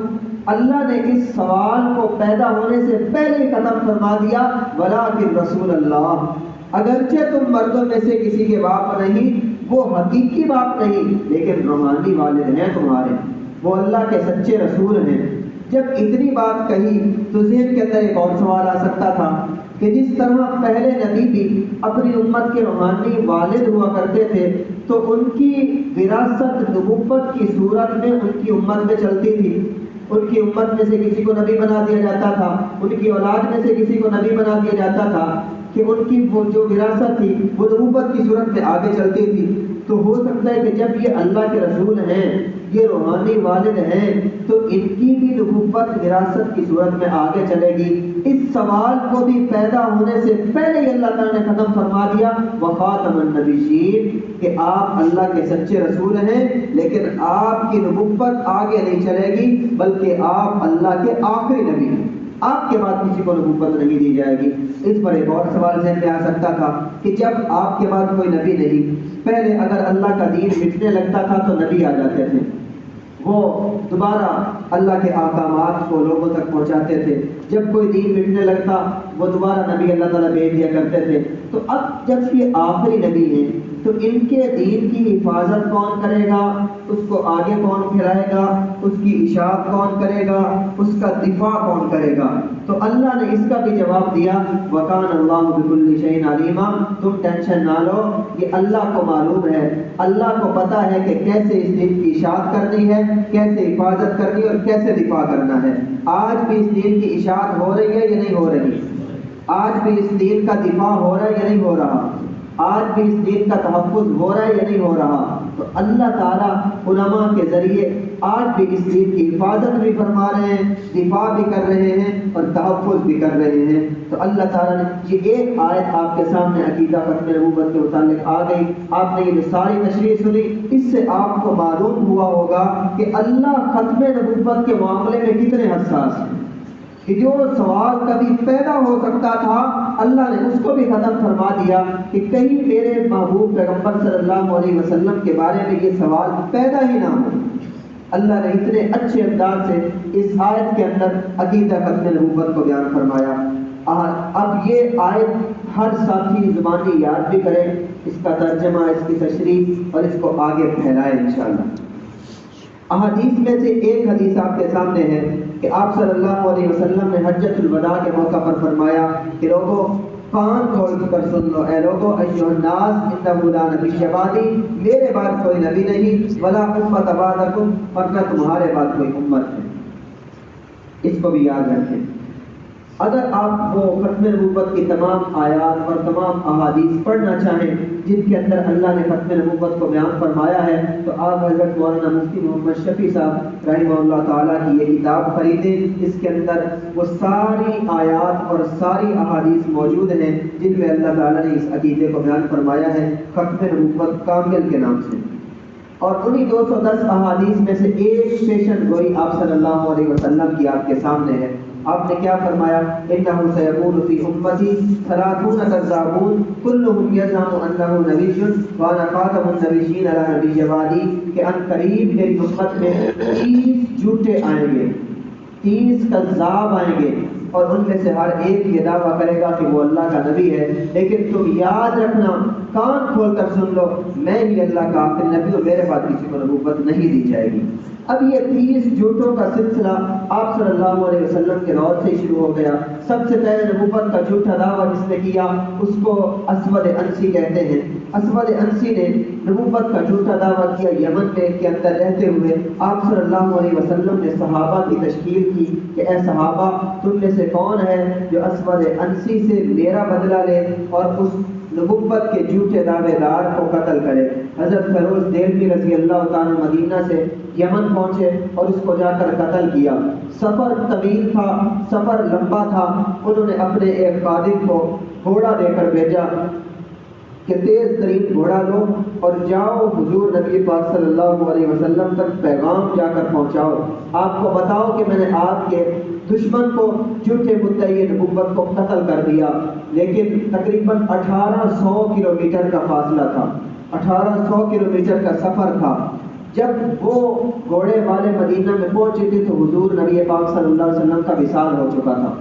Speaker 1: اللہ نے اس سوال کو پیدا ہونے سے پہلے ختم فرما دیا، ولیکن رسول اللہ، اگرچہ تم مردوں میں سے کسی کے باپ نہیں، وہ حقیقی باپ نہیں لیکن روحانی والد ہیں تمہارے، وہ اللہ کے سچے رسول ہیں۔ جب اتنی بات کہی تو ذہن کے اندر ایک اور سوال آ سکتا تھا کہ جس طرح پہلے نبی بھی اپنی امت کے روحانی والد ہوا کرتے تھے تو ان کی وراثت نبوت کی صورت میں ان کی امت میں چلتی تھی، ان کی امت میں سے کسی کو نبی بنا دیا جاتا تھا، ان کی اولاد میں سے کسی کو نبی بنا دیا جاتا تھا کہ ان کی وہ جو وراثت تھی وہ نبوت کی صورت میں آگے چلتی تھی۔ تو ہو سکتا ہے کہ جب یہ اللہ کے رسول ہیں، یہ روحانی والد ہیں، تو ان کی بھی نبوت وراثت کی صورت میں آگے چلے گی۔ اس سوال کو بھی پیدا ہونے سے پہلے ہی اللہ تعالیٰ نے ختم فرما دیا وخاتم النبیین، کہ آپ اللہ کے سچے رسول ہیں، لیکن آپ کی نبوت آگے نہیں چلے گی بلکہ آپ اللہ کے آخری نبی ہیں، آپ کے بعد کسی کو نبوت نہیں دی جائے گی۔ اس پر ایک اور سوال ذہن میں آ سکتا تھا کہ جب آپ کے بعد کوئی نبی نہیں، پہلے اگر اللہ کا دین مٹنے لگتا تھا تو نبی آ جاتے تھے، وہ دوبارہ اللہ کے احکامات کو لوگوں تک پہنچاتے تھے۔ جب کوئی دین مٹنے لگتا وہ دوبارہ نبی اللہ تعالیٰ بھیج دیا کرتے تھے۔ تو اب جب یہ آخری نبی ہیں تو ان کے دین کی حفاظت کون کرے گا، اس کو آگے کون پھیلائے گا، اس کی اشاعت کون کرے گا، اس کا دفاع کون کرے گا؟ تو اللہ نے اس کا بھی جواب دیا وَكَانَ اللَّهُ بِكُلِّ شَيْءٍ عَلِيمًا، تم ٹینشن نہ لو، یہ اللہ کو معلوم ہے، اللہ کو پتہ ہے کہ کیسے اس دین کی اشاعت کرنی ہے، کیسے حفاظت کرنی ہے اور کیسے دفاع کرنا ہے۔ آج بھی اس دین کی اشاعت ہو رہی ہے یا نہیں ہو رہی؟ آج بھی اس دین کا دفاع ہو رہا ہے یا نہیں ہو رہا؟ آج بھی اس دین کا تحفظ ہو رہا ہے یا نہیں ہو رہا؟ تو اللہ تعالیٰ علماء کے ذریعے آج بھی اس دین کی حفاظت بھی فرما رہے ہیں، دفاع بھی کر رہے ہیں اور تحفظ بھی کر رہے ہیں۔ تو اللہ تعالیٰ نے یہ ایک آیت آپ کے سامنے عقیدہ ختم نبوت کے متعلق آ گئی، آپ نے یہ ساری تشریح سنی، اس سے آپ کو معلوم ہوا ہوگا کہ اللہ ختم نبوت کے معاملے میں کتنے حساس ہیں، کہ جو سوال کبھی پیدا ہو سکتا تھا اللہ نے اس کو بھی ختم فرما دیا کہ کہیں میرے محبوب پیغمبر صلی اللہ علیہ وسلم کے بارے میں یہ سوال پیدا ہی نہ ہو۔ اللہ نے اتنے اچھے انداز سے اس آیت کے اندر عقیدہ ختم نبوت کو بیان فرمایا۔ اب یہ آیت ہر ساتھی زبانی یاد بھی کرے، اس کا ترجمہ، اس کی تشریح اور اس کو آگے پھیلائے انشاءاللہ۔ احادیث میں سے ایک حدیث آپ کے سامنے ہے کہ آپ صلی اللہ علیہ وسلم نے حجۃ الوداع کے موقع پر فرمایا کہ لوگوں کان کھول کر سن لو، اے لوگوں ایھا الناس انہ لا نبی بعدی، میرے بعد کوئی نبی نہیں، ولا امت بعدکم، اور نہ تمہارے بعد کوئی امت ہے۔ اس کو بھی یاد رکھیں۔ اگر آپ وہ ختم نبوت کی تمام آیات اور تمام احادیث پڑھنا چاہیں جن کے اندر اللہ نے ختم نبوت کو بیان فرمایا ہے تو آپ حضرت مولانا مفتی محمد شفیع صاحب رحمہ اللہ تعالیٰ کی یہ کتاب خریدیں، اس کے اندر وہ ساری آیات اور ساری احادیث موجود ہیں جن میں اللہ تعالیٰ نے اس عقیدے کو بیان فرمایا ہے ختم نبوت کامل کے نام سے۔ اور انہی 210 احادیث میں سے ایک پیشن گوئی آپ صلی اللہ علیہ وسلم کی آپ کے سامنے ہے۔ آپ نے کیا فرمایا؟ انہ سیکون فی امتی ثلاثون کذابون کلہم یزعم انہ نبی وانا خاتم النبیین لا نبی بعدی، کہ ان قریب میری امت میں 30 جھوٹے آئیں گے، 30 کذاب آئیں گے، اور ان میں سے ہر ایک یہ دعویٰ کرے گا کہ وہ اللہ کا نبی ہے، لیکن تم یاد رکھنا، کان کھول کر سن لو، میں ہی اللہ کا آخری نبی ہوں، میرے بعد کسی کو نبوت نہیں دی جائے گی۔ اب یہ 30 جھوٹوں کا سلسلہ آپ صلی اللہ علیہ وسلم کے دور سے شروع ہو گیا۔ سب سے پہلے نبوت کا جھوٹا دعویٰ جس نے کیا اس کو اسود انسی کہتے ہیں۔ اسود انسی نے نبوت کا جھوٹا دعویٰ کیا یمن میں کے اندر رہتے ہوئے۔ آپ صلی اللہ علیہ وسلم نے صحابہ کی تشکیل کی کہ اے صحابہ، تم میں سے کون ہے جو اسود انسی سے میرا بدلہ لے اور اس نبوت کے جھوٹے دعوے دار کو قتل کرے۔ حضرت فیروز دہلوی رضی اللہ تعالیٰ مدینہ سے یمن پہنچے اور اس کو جا کر قتل کیا۔ سفر طویل تھا، سفر لمبا تھا، انہوں نے اپنے ایک خادم کو گھوڑا دے کر بھیجا کہ تیز ترین گھوڑا لو اور جاؤ حضور نبی پاک صلی اللہ علیہ وسلم تک پیغام جا کر پہنچاؤ، آپ کو بتاؤ کہ میں نے آپ کے دشمن کو جھوٹے مدعی نبوت کو قتل کر دیا۔ لیکن تقریباً 1800 کلومیٹر کا فاصلہ تھا، 1800 کلومیٹر کا سفر تھا۔ جب وہ گھوڑے والے مدینہ میں پہنچے تھے تو حضور نبی پاک صلی اللہ علیہ وسلم کا وصال ہو چکا تھا۔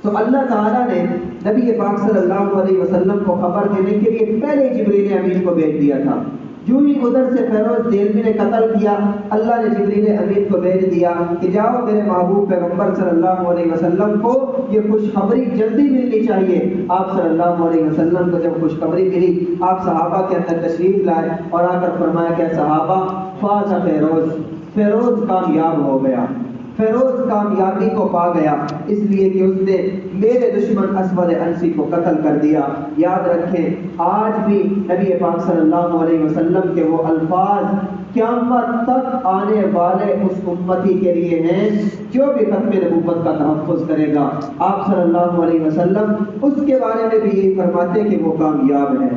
Speaker 1: تو اللہ تعالیٰ نے نبی پاک صلی اللہ علیہ وسلم کو خبر دینے کے لیے پہلے جبریل امین کو بھیج دیا تھا جو ہی ادھر سے فیروز دہلوی نے قتل کیا، اللہ نے جبریل امین کو بھیج دیا کہ جاؤ میرے محبوب پیغمبر صلی اللہ علیہ وسلم کو یہ خوشخبری جلدی ملنی چاہیے۔ آپ صلی اللہ علیہ وسلم کو جب خوشخبری ملی، آپ صحابہ کے اندر تشریف لائے اور آ کر فرمایا کہ صحابہ فاز فیروز، فیروز کامیاب ہو گیا، فیروز کامیابی کو پا گیا، اس لیے کہ اس نے میرے دشمن اسود انسی کو قتل کر دیا۔ یاد رکھیں آج بھی نبی پاک صلی اللہ علیہ وسلم کے وہ الفاظ قیامت تک آنے والے اس امتی کے لیے ہیں جو بھی ختم نبوت کا تحفظ کرے گا۔ آپ صلی اللہ علیہ وسلم اس کے بارے میں بھی یہی فرماتے کہ وہ کامیاب ہے۔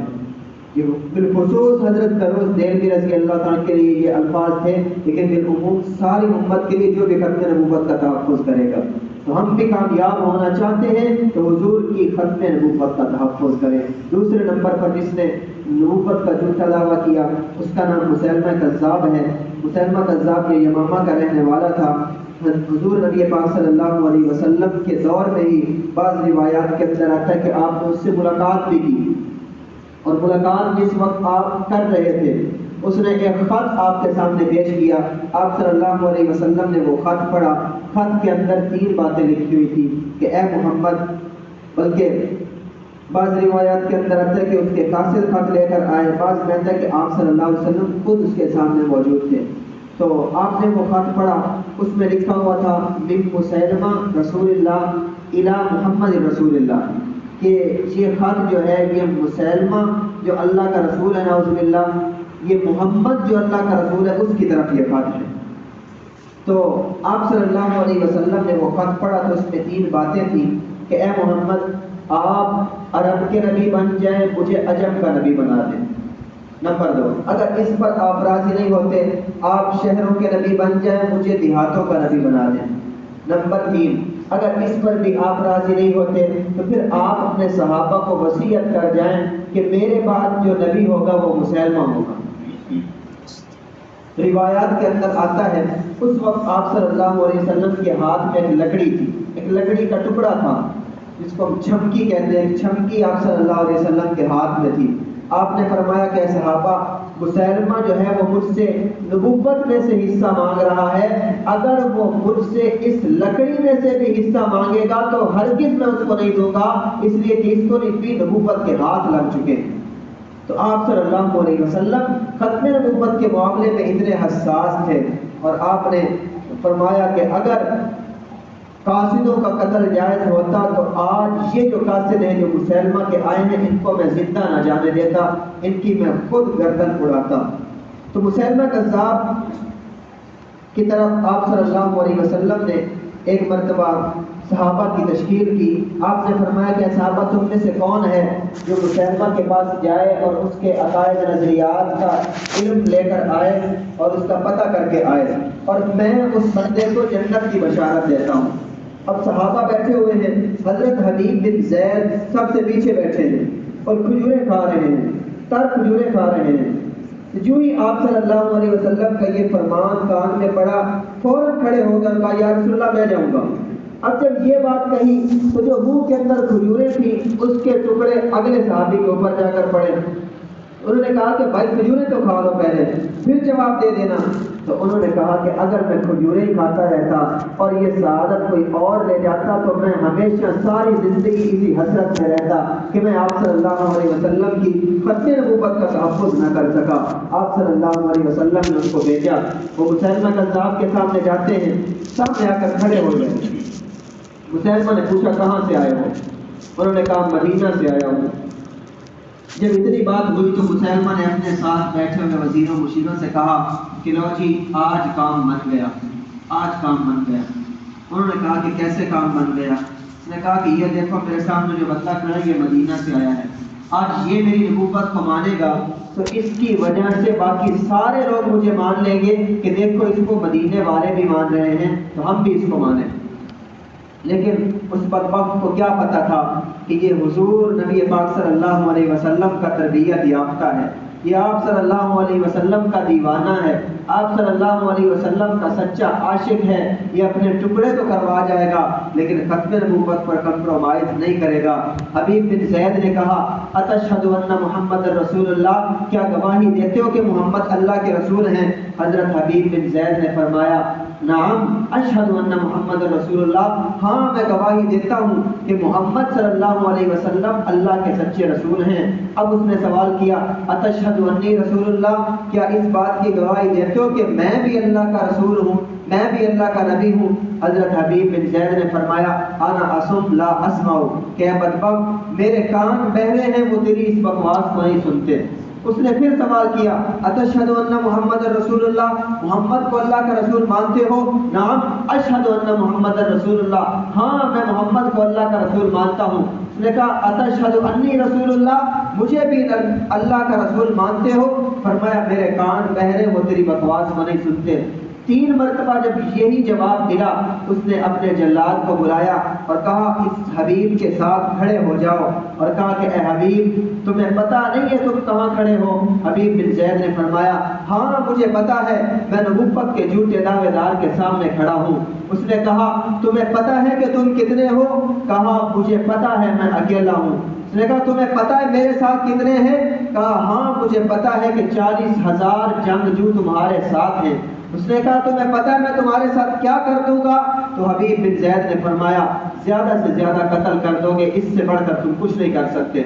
Speaker 1: یہ بالخصوص حضرت فیروز دہلوی رضی اللہ تعالیٰ کے لیے یہ الفاظ تھے، لیکن بالعموم ساری امت کے لیے جو بھی ختم نبوت کا تحفظ کرے گا۔ تو ہم بھی کامیاب ہونا چاہتے ہیں تو حضور کی ختم نبوت کا تحفظ کریں۔ دوسرے نمبر پر جس نے نبوت کا جھوٹا دعویٰ کیا اس کا نام مسیلمہ کذاب ہے۔ مسیلمہ کذاب یہ یمامہ کا رہنے والا تھا۔ حضور نبی پاک صلی اللہ علیہ وسلم کے دور میں ہی بعض روایات کے اندر آتا ہے کہ آپ نے اس سے ملاقات بھی کی، اور ملاقات جس وقت آپ کر رہے تھے اس نے ایک خط آپ کے سامنے پیش کیا۔ آپ صلی اللہ علیہ وسلم نے وہ خط پڑھا۔ خط کے اندر 3 باتیں لکھی ہوئی تھی کہ اے محمد، بلکہ بعض روایات کے اندر آتا ہے کہ اس کے قاصد خط لے کر آئے، بعض کہتا ہے کہ آپ صلی اللہ علیہ وسلم خود اس کے سامنے موجود تھے۔ تو آپ نے وہ خط پڑھا، اس میں لکھا ہوا تھا من مسیلمہ رسول اللہ الی محمد رسول اللہ، کہ یہ خط جو ہے یہ مسیلمہ جو اللہ کا رسول ہے نعوذ باللہ، یہ محمد جو اللہ کا رسول ہے اس کی طرف یہ خط ہے۔ تو آپ صلی اللہ علیہ وسلم نے وہ خط پڑھا تو اس میں 3 باتیں تھیں کہ اے محمد آپ عرب کے نبی بن جائیں، مجھے عجم کا نبی بنا دیں۔ نمبر 2، اگر اس پر آپ راضی نہیں ہوتے آپ شہروں کے نبی بن جائیں، مجھے دیہاتوں کا نبی بنا دیں۔ نمبر 3، اگر اس پر بھی آپ راضی نہیں ہوتے تو پھر آپ اپنے صحابہ کو وصیت کر جائیں کہ میرے بعد جو نبی ہوگا وہ مسیلمہ ہوگا۔ روایات کے اندر آتا ہے اس وقت آپ صلی اللہ علیہ وسلم کے ہاتھ میں ایک لکڑی تھی، ایک لکڑی کا ٹکڑا تھا جس کو ہم چھمکی کہتے ہیں، چھمکی آپ صلی اللہ علیہ وسلم کے ہاتھ میں تھی۔ آپ نے فرمایا کہ صحابہ مسیلمہ جو ہے وہ مجھ سے نبوت میں سے حصہ مانگ رہا ہے، اگر وہ مجھ سے اس لکڑی میں سے بھی حصہ مانگے گا تو ہرگز میں اس کو نہیں دوں گا، اس لیے کہ اس کو بھی نبوت کے ہاتھ لگ چکے ہیں۔ تو آپ صلی اللہ علیہ وسلم ختم نبوت کے معاملے میں اتنے حساس تھے، اور آپ نے فرمایا کہ اگر قاصدوں کا قتل جائز ہوتا تو آج یہ جو قاصد ہیں جو مسیلمہ کے آئے ہیں ان کو میں زندہ نہ جانے دیتا، ان کی میں خود گردن اڑاتا۔ تو مسیلمہ کذاب کی طرف آپ صلی اللہ علیہ وسلم نے ایک مرتبہ صحابہ کی تشکیل کی۔ آپ نے فرمایا کہ صحابہ تم میں سے کون ہے جو مسیلمہ کے پاس جائے اور اس کے عقائد نظریات کا علم لے کر آئے اور اس کا پتہ کر کے آئے، اور میں اس بندے کو جنت کی بشارت دیتا ہوں۔ اب صحابہ بیٹھے ہوئے ہیں، حضرت حبیب بن زید سب سے پیچھے بیٹھے ہیں اور کھجوریں کھا رہے ہیں، تر کھجوریں کھا رہے ہیں۔ جو ہی آپ صلی اللہ علیہ وسلم کا یہ فرمان کان میں پڑا فوراً کھڑے ہو کر کہا یا رسول اللہ میں جاؤں گا۔ اب جب یہ بات کہی تو جو منہ کے اندر کھجوریں تھیں اس کے ٹکڑے اگلے صحابی کے اوپر جا کر پڑے۔ انہوں نے کہا کہ بھائی کھجوریں تو کھا لو پہلے پھر جواب دے دینا۔ تو انہوں نے کہا کہ اگر میں کھجوریں ہی کھاتا رہتا اور یہ سعادت کوئی اور لے جاتا تو میں ہمیشہ ساری زندگی اسی حسرت میں رہتا کہ میں آپ صلی اللہ علیہ وسلم کی ختم نبوت کا تحفظ نہ کر سکا۔ آپ صلی اللہ علیہ وسلم نے ان کو بھیجا، وہ مسیلمہ کذاب کے سامنے جاتے ہیں، سامنے آ کر کھڑے ہو گئے۔ مسیلمہ نے پوچھا کہاں سے آئے ہو؟ انہوں نے کہا مدینہ سے آیا ہوں۔ جب اتنی بات ہوئی تو مسیلمہ نے اپنے ساتھ بیٹھے ہوئے وزیروں مشیروں سے کہا کہ لو جی آج کام بن گیا، آج کام بن گیا۔ انہوں نے کہا کہ کیسے کام بن گیا؟ اس نے کہا کہ یہ دیکھو میرے سامنے جو بندہ کھڑا ہے یہ مدینہ سے آیا ہے، آج یہ میری نبوت کو مانے گا تو اس کی وجہ سے باقی سارے لوگ مجھے مان لیں گے کہ دیکھو اس کو مدینے والے بھی مان رہے ہیں تو ہم بھی اس کو مانیں۔ لیکن اس بدبخت کو کیا پتا تھا کہ یہ حضور نبی پاک صلی اللہ علیہ وسلم کا تربیت یافتہ ہے، یہ آپ صلی اللہ علیہ وسلم کا دیوانہ ہے، آپ صلی اللہ علیہ وسلم کا سچا عاشق ہے، یہ اپنے ٹکڑے تو کروا جائے گا لیکن ختم نبوت پر کمپرومائز نہیں کرے گا۔ حبیب بن زید نے کہا اتشہد ان محمد رسول اللہ، کیا گواہی دیتے ہو کہ محمد اللہ کے رسول ہیں؟ حضرت حبیب بن زید نے فرمایا نعم اشہد ان محمد رسول اللہ، ہاں میں گواہی دیتا ہوں کہ محمد صلی اللہ علیہ وسلم اللہ کے سچے رسول ہیں۔ اب اس نے سوال کیا اتشہد انی رسول اللہ، کیا اس بات کی گواہی دیتے ہو کہ میں بھی اللہ کا رسول ہوں، میں بھی اللہ کا نبی ہوں؟ حضرت حبیب بن زید نے فرمایا انا اسم لا اسمع، کہ بدبخت میرے کان بہرے ہیں، وہ تیری اس بکواس کو نہیں سنتے۔ اس نے پھر سوال کیا اتشہد ان محمد رسول اللہ، محمد کو اللہ کا رسول مانتے ہو؟ نعم اشہد ان محمد رسول اللہ، ہاں میں محمد کو اللہ کا رسول مانتا ہوں۔ اس نے کہا اتشہد انی رسول اللہ، مجھے بھی اللہ کا رسول مانتے ہو؟ فرمایا میرے کان بہرے، وہ تیری بکواس کو نہیں سنتے۔ 3 مرتبہ جب یہی جواب ملا، اس نے اپنے جلاد کو بلایا اور کہا اس حبیب کے ساتھ کھڑے ہو جاؤ، اور کہا کہ اے حبیب تمہیں پتہ نہیں ہے تم کہاں کھڑے ہو؟ حبیب بن زید نے فرمایا ہاں مجھے پتہ ہے، میں نبوت کے جھوٹے دعوے دار کے سامنے کھڑا ہوں۔ اس نے کہا تمہیں پتہ ہے کہ تم کتنے ہو؟ کہا مجھے پتہ ہے میں اکیلا ہوں۔ اس نے کہا تمہیں پتہ ہے میرے ساتھ کتنے ہیں؟ کہا ہاں مجھے پتہ ہے کہ 40,000 جنگجو تمہارے ساتھ ہیں۔ اس نے کہا تمہیں پتہ ہے میں تمہارے ساتھ کیا کر دوں گا؟ تو حبیب بن زید نے فرمایا زیادہ سے زیادہ قتل کر دو گے، اس سے بڑھ کر تم کچھ نہیں کر سکتے۔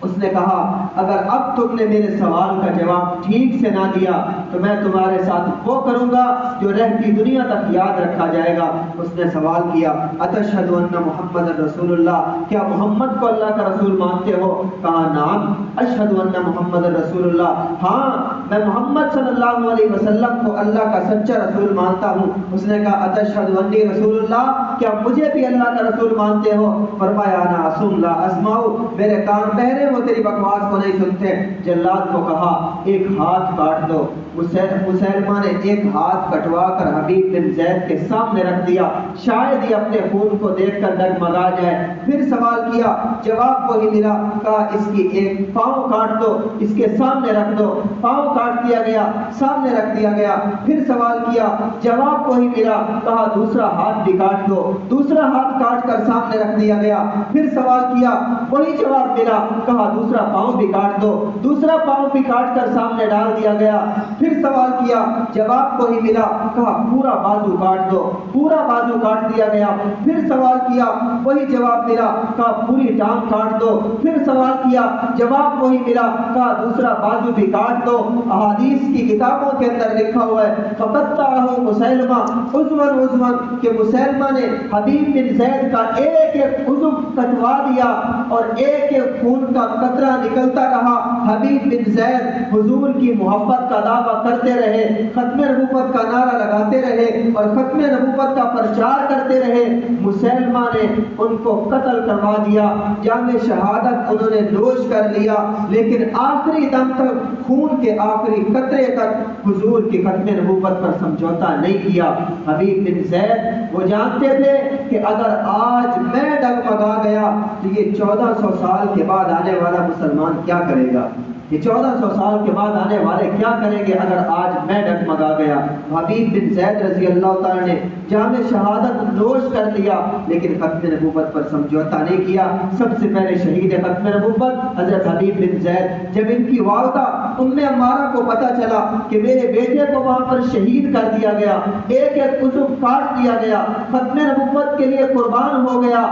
Speaker 1: اس نے کہا اگر اب تم نے میرے سوال کا جواب ٹھیک سے نہ دیا تو میں تمہارے ساتھ وہ کروں گا جو رہتی دنیا تک یاد رکھا جائے گا۔ اس نے سوال کیا اتشہد ان محمد رسول اللہ، کیا محمد کو اللہ کا رسول مانتے ہو؟ کہا نعم اشہد ان محمد رسول اللہ، ہاں میں محمد صلی اللہ علیہ وسلم کو اللہ کا سچا رسول مانتا ہوں۔ اس نے کہا اتشہد انی رسول اللہ، کیا مجھے بھی اللہ کا رسول مانتے ہو؟ فرمایا انا اسم لا اسمع، میرے کان بہرے وہ تیری بکواس کو نہیں سنتے۔ جلاد کو کہا ایک ہاتھ کاٹ دو۔ مسلمہ نے ایک ہاتھ کٹوا کر حبیب بن زید کے سامنے رکھ دیا، شاید یہ اپنے خون کو دیکھ کر ڈگمگا جائے۔ پھر سوال کیا، جواب وہی ملا، کہا اس کی ایک پاؤں کاٹ دو، اس کے سامنے رکھ دو۔ پاؤں کاٹ دیا گیا، سامنے رکھ دیا گیا۔ پھر سوال کیا، جواب وہی ملا، کہا دوسرا ہاتھ بھی کاٹ دو۔ دوسرا ہاتھ کاٹ کر سامنے رکھ دیا گیا۔ پھر سوال کیا، وہی جواب ملا، کہا دوسرا پاؤں بھی کاٹ دو۔ دوسرا پاؤں بھی کاٹ کر سامنے ڈال دیا گیا۔ پھر سوال کیا، جواب وہی ملا، کہا پورا بازو کاٹ دو۔ پورا بازو کاٹ دیا گیا۔ پھر سوال کیا، وہی جواب ملا، کہا پوری ٹانگ کاٹ دو۔ پھر سوال کیا، جواب وہی ملا، کہا دوسرا بازو بھی کاٹ دو۔ احادیث کی کتابوں کے اندر لکھا ہوا ہے فقطعہ مسلمہ عضواً عضواً، کہ مسلمہ نے حبیب بن زید کا ایک ایک عضو کٹوا دیا اور ایک ایک خون کا قطرہ نکلتا رہا۔ حبیب بن زید حضور کی محبت کا دعویٰ کرتے رہے، ختم نبوت کا نعرہ لگاتے رہے اور ختم نبوت کا پرچار کرتے رہے۔ مسلمہ نے ان کو قتل کروا دیا، جام شہادت انہوں نے نوش کر لیا، لیکن آخری دم تک، خون کے آخری قطرے تک حضور کی ختم نبوت پر سمجھوتا نہیں کیا۔ حبیب بن زید وہ جانتے تھے کہ اگر آج میں ڈگمگا گیا تو یہ 1400 سال کے بعد آنے والا مسلمان کیا کرے گا؟ یہ 1400 سال کے بعد آنے والے کیا کریں گے اگر آج میں ڈگمگا گیا؟ حبیب بن زید رضی اللہ تعالی نے جام شہادت نوش کر لیا، لیکن ختم نبوت پر سمجھوتا نہیں کیا۔ سب سے پہلے شہید ختم نبوت حضرت حبیب بن زید۔ جب ان کی والدہ ام عمارہ کو پتہ چلا کہ میرے بیٹے کو وہاں پر شہید کر دیا گیا، ایک ایک عضو کاٹ دیا گیا، ختم نبوت کے لیے قربان ہو گیا،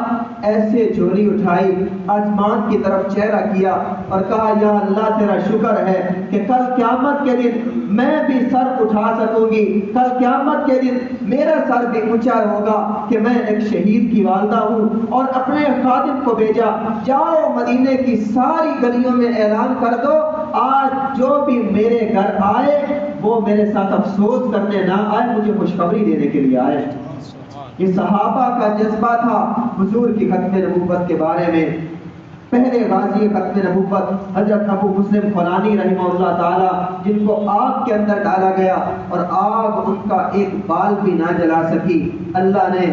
Speaker 1: ایسے جھولی اٹھائی، آسمان کی طرف چہرہ کیا اور کہا یا اللہ تیرا شکر ہے کہ کل قیامت کے دن میں بھی سر اٹھا سکوں گی، کل قیامت کے دن میرا سر بھی اونچا ہوگا کہ میں ایک شہید کی والدہ ہوں۔ اور اپنے خادم کو بھیجا، جاؤ مدینے کی ساری گلیوں میں اعلان کر دو آج جو بھی میرے گھر آئے وہ میرے ساتھ افسوس کرنے نہ آئے، مجھے خوشخبری دینے کے لیے آئے۔ یہ صحابہ کا جذبہ تھا حضور کی ختم نبوت کے بارے میں۔ پہلے غازی ختم نبوت حضرت ابو مسلم خولانی رحمہ اللہ تعالی، جن کو آگ کے اندر ڈالا گیا اور آگ ان کا ایک بال بھی نہ جلا سکی، اللہ نے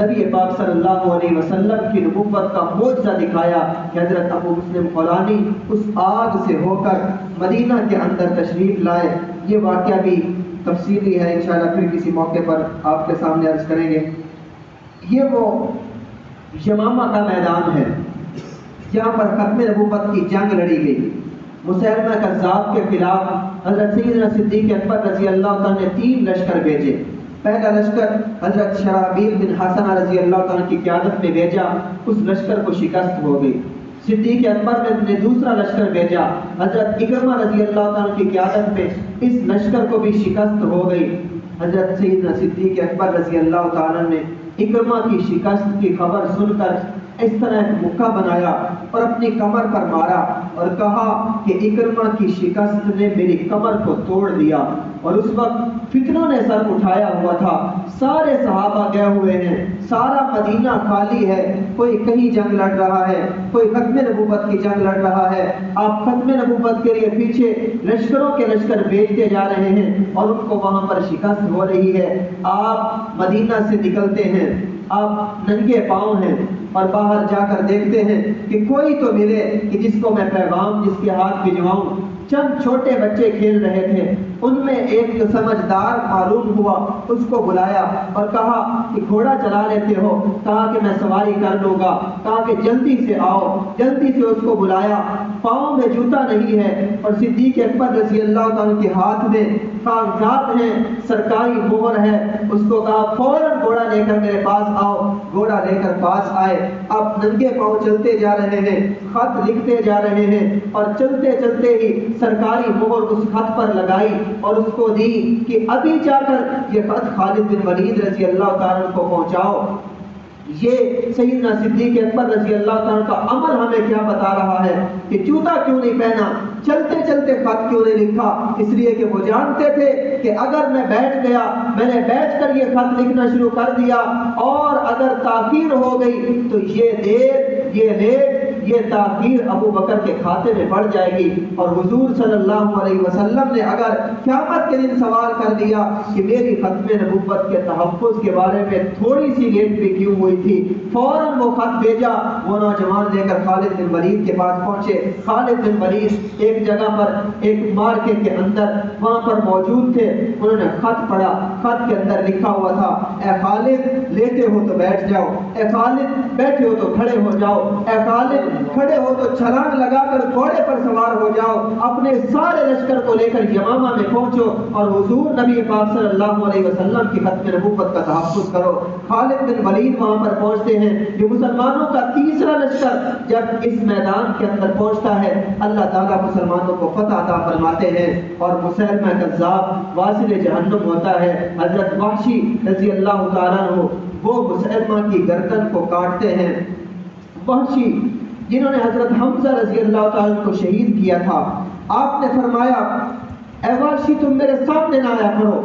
Speaker 1: نبی پاک صلی اللہ علیہ وسلم کی نبوت کا معجزہ دکھایا کہ حضرت ابو مسلم خولانی اس آگ سے ہو کر مدینہ کے اندر تشریف لائے۔ یہ واقعہ بھی تفصیلی ہے، انشاءاللہ پھر کسی موقع پر آپ کے سامنے عرض کریں گے۔ یہ وہ یمامہ کا میدان ہے جہاں پر ختم نبوت کی جنگ لڑی گئی۔ مسیلمہ کذاب کے خلاف حضرت سیدنا صدیق اکبر رضی اللہ تعالیٰ نے 3 لشکر بھیجے۔ پہلا لشکر حضرت شرحبیل بن حسنہ رضی اللہ تعالیٰ کی قیادت میں بھیجا، اس لشکر کو شکست ہو گئی۔ صدیق اکبر نے دوسرا لشکر بھیجا حضرت اکرمہ رضی اللہ تعالیٰ کی قیادت میں، اس لشکر کو بھی شکست ہو گئی۔ حضرت سیدنا صدیق اکبر رضی اللہ تعالیٰ نے اکرمہ کی شکست کی خبر سن کر اس طرح ایک مکہ بنایا اور اپنی کمر پر مارا اور کہا کہ اکرمہ کی شکست نے میری کمر کو توڑ دیا۔ اور اس وقت فتنوں نے سر اٹھایا ہوا تھا، سارے صحابہ گئے ہوئے ہیں، سارا مدینہ خالی ہے، کوئی کہیں جنگ لڑ رہا ہے، کوئی ختم نبوت کی جنگ لڑ رہا ہے۔ آپ ختم نبوت کے لیے پیچھے لشکروں کے لشکر بھیجتے جا رہے ہیں اور ان کو وہاں پر شکست ہو رہی ہے۔ آپ مدینہ سے نکلتے ہیں، آپ ننگے پاؤں ہیں اور باہر جا کر دیکھتے ہیں کہ کوئی تو ملے کہ جس کو میں پیغام جس کے ہاتھ بھجواؤں۔ چند چھوٹے بچے کھیل رہے تھے، ان میں ایک جو سمجھدار معلوم ہوا اس کو بلایا اور کہا کہ گھوڑا چلا لیتے ہو؟ کہا کہ میں سواری کر لوں گا۔ کہا کہ جلدی سے آؤ، جلدی سے اس کو بلایا۔ پاؤں میں جوتا نہیں ہے اور صدیق اکبر رضی اللہ تعالیٰ کے ہاتھ میں کاغذات ہیں، سرکاری مہر ہے۔ اس کو کہا فوراً گھوڑا لے کر میرے پاس آؤ۔ گھوڑا لے کر پاس آئے، اب ننگے پاؤں چلتے جا رہے ہیں، خط لکھتے جا رہے ہیں اور چلتے چلتے ہی سرکاری مہر اس خط پر لگائی اور اس کو دی کہ ابھی جا کر یہ خط خالد بن ولید رضی اللہ تعالیٰ کو پہنچاؤ۔ یہ سیدنا صدیق اکبر رضی اللہ تعالیٰ کا عمل ہمیں کیا بتا رہا ہے کہ جوتا کیوں نہیں پہنا، چلتے چلتے خط کیوں نہیں لکھا؟ اس لیے کہ وہ جانتے تھے کہ اگر میں بیٹھ گیا، میں نے بیٹھ کر یہ خط لکھنا شروع کر دیا اور اگر تاخیر ہو گئی تو یہ دیر، یہ لیٹ، یہ تاخیر ابو بکر کے کھاتے میں پڑ جائے گی۔ اور حضور صلی اللہ علیہ وسلم نے اگر قیامت کے دن سوال کر دیا کہ میری ختم نبوت کے تحفظ کے بارے میں تھوڑی سی لیٹ بھی کیوں ہوئی تھی، فوراً وہ خط بھیجا۔ وہ نوجوان لے کر خالد بن ولید کے پاس پہنچے۔ خالد بن ولید ایک جگہ پر ایک مارکے کے اندر وہاں پر موجود تھے۔ انہوں نے خط پڑھا، خط کے اندر لکھا ہوا تھا اے خالد لیٹے ہو تو بیٹھ جاؤ، اے خالد بیٹھے ہو تو کھڑے ہو جاؤ، اے خالد کھڑے ہو تو چھلانگ لگا کر گھوڑے پر سوار ہو جاؤ، اپنے سارے لشکر کو لے کر یمامہ میں پہنچو اور حضور نبی پاک صلی اللہ علیہ وسلم کی ختم نبوت کا تحفظ کرو۔ خالد بن ولید وہاں پر پہنچتے ہیں۔ یہ مسلمانوں کا تیسرا لشکر جب اس میدان کے اندر پہنچتا ہے، اللہ تعالیٰ مسلمانوں کو فتح عطا فرماتے ہیں اور مسیلمہ کذاب واصل جہنم ہوتا ہے۔ حضرت وحشی رضی اللہ تعالیٰ عنہ وہ مسیلمہ کی گردن کو کاٹتے ہیں۔ وحشی جنہوں نے حضرت حمزہ رضی اللہ تعالیٰ کو شہید کیا تھا، آپ نے فرمایا اے وحشی تم میرے سامنے نہ آیا کرو،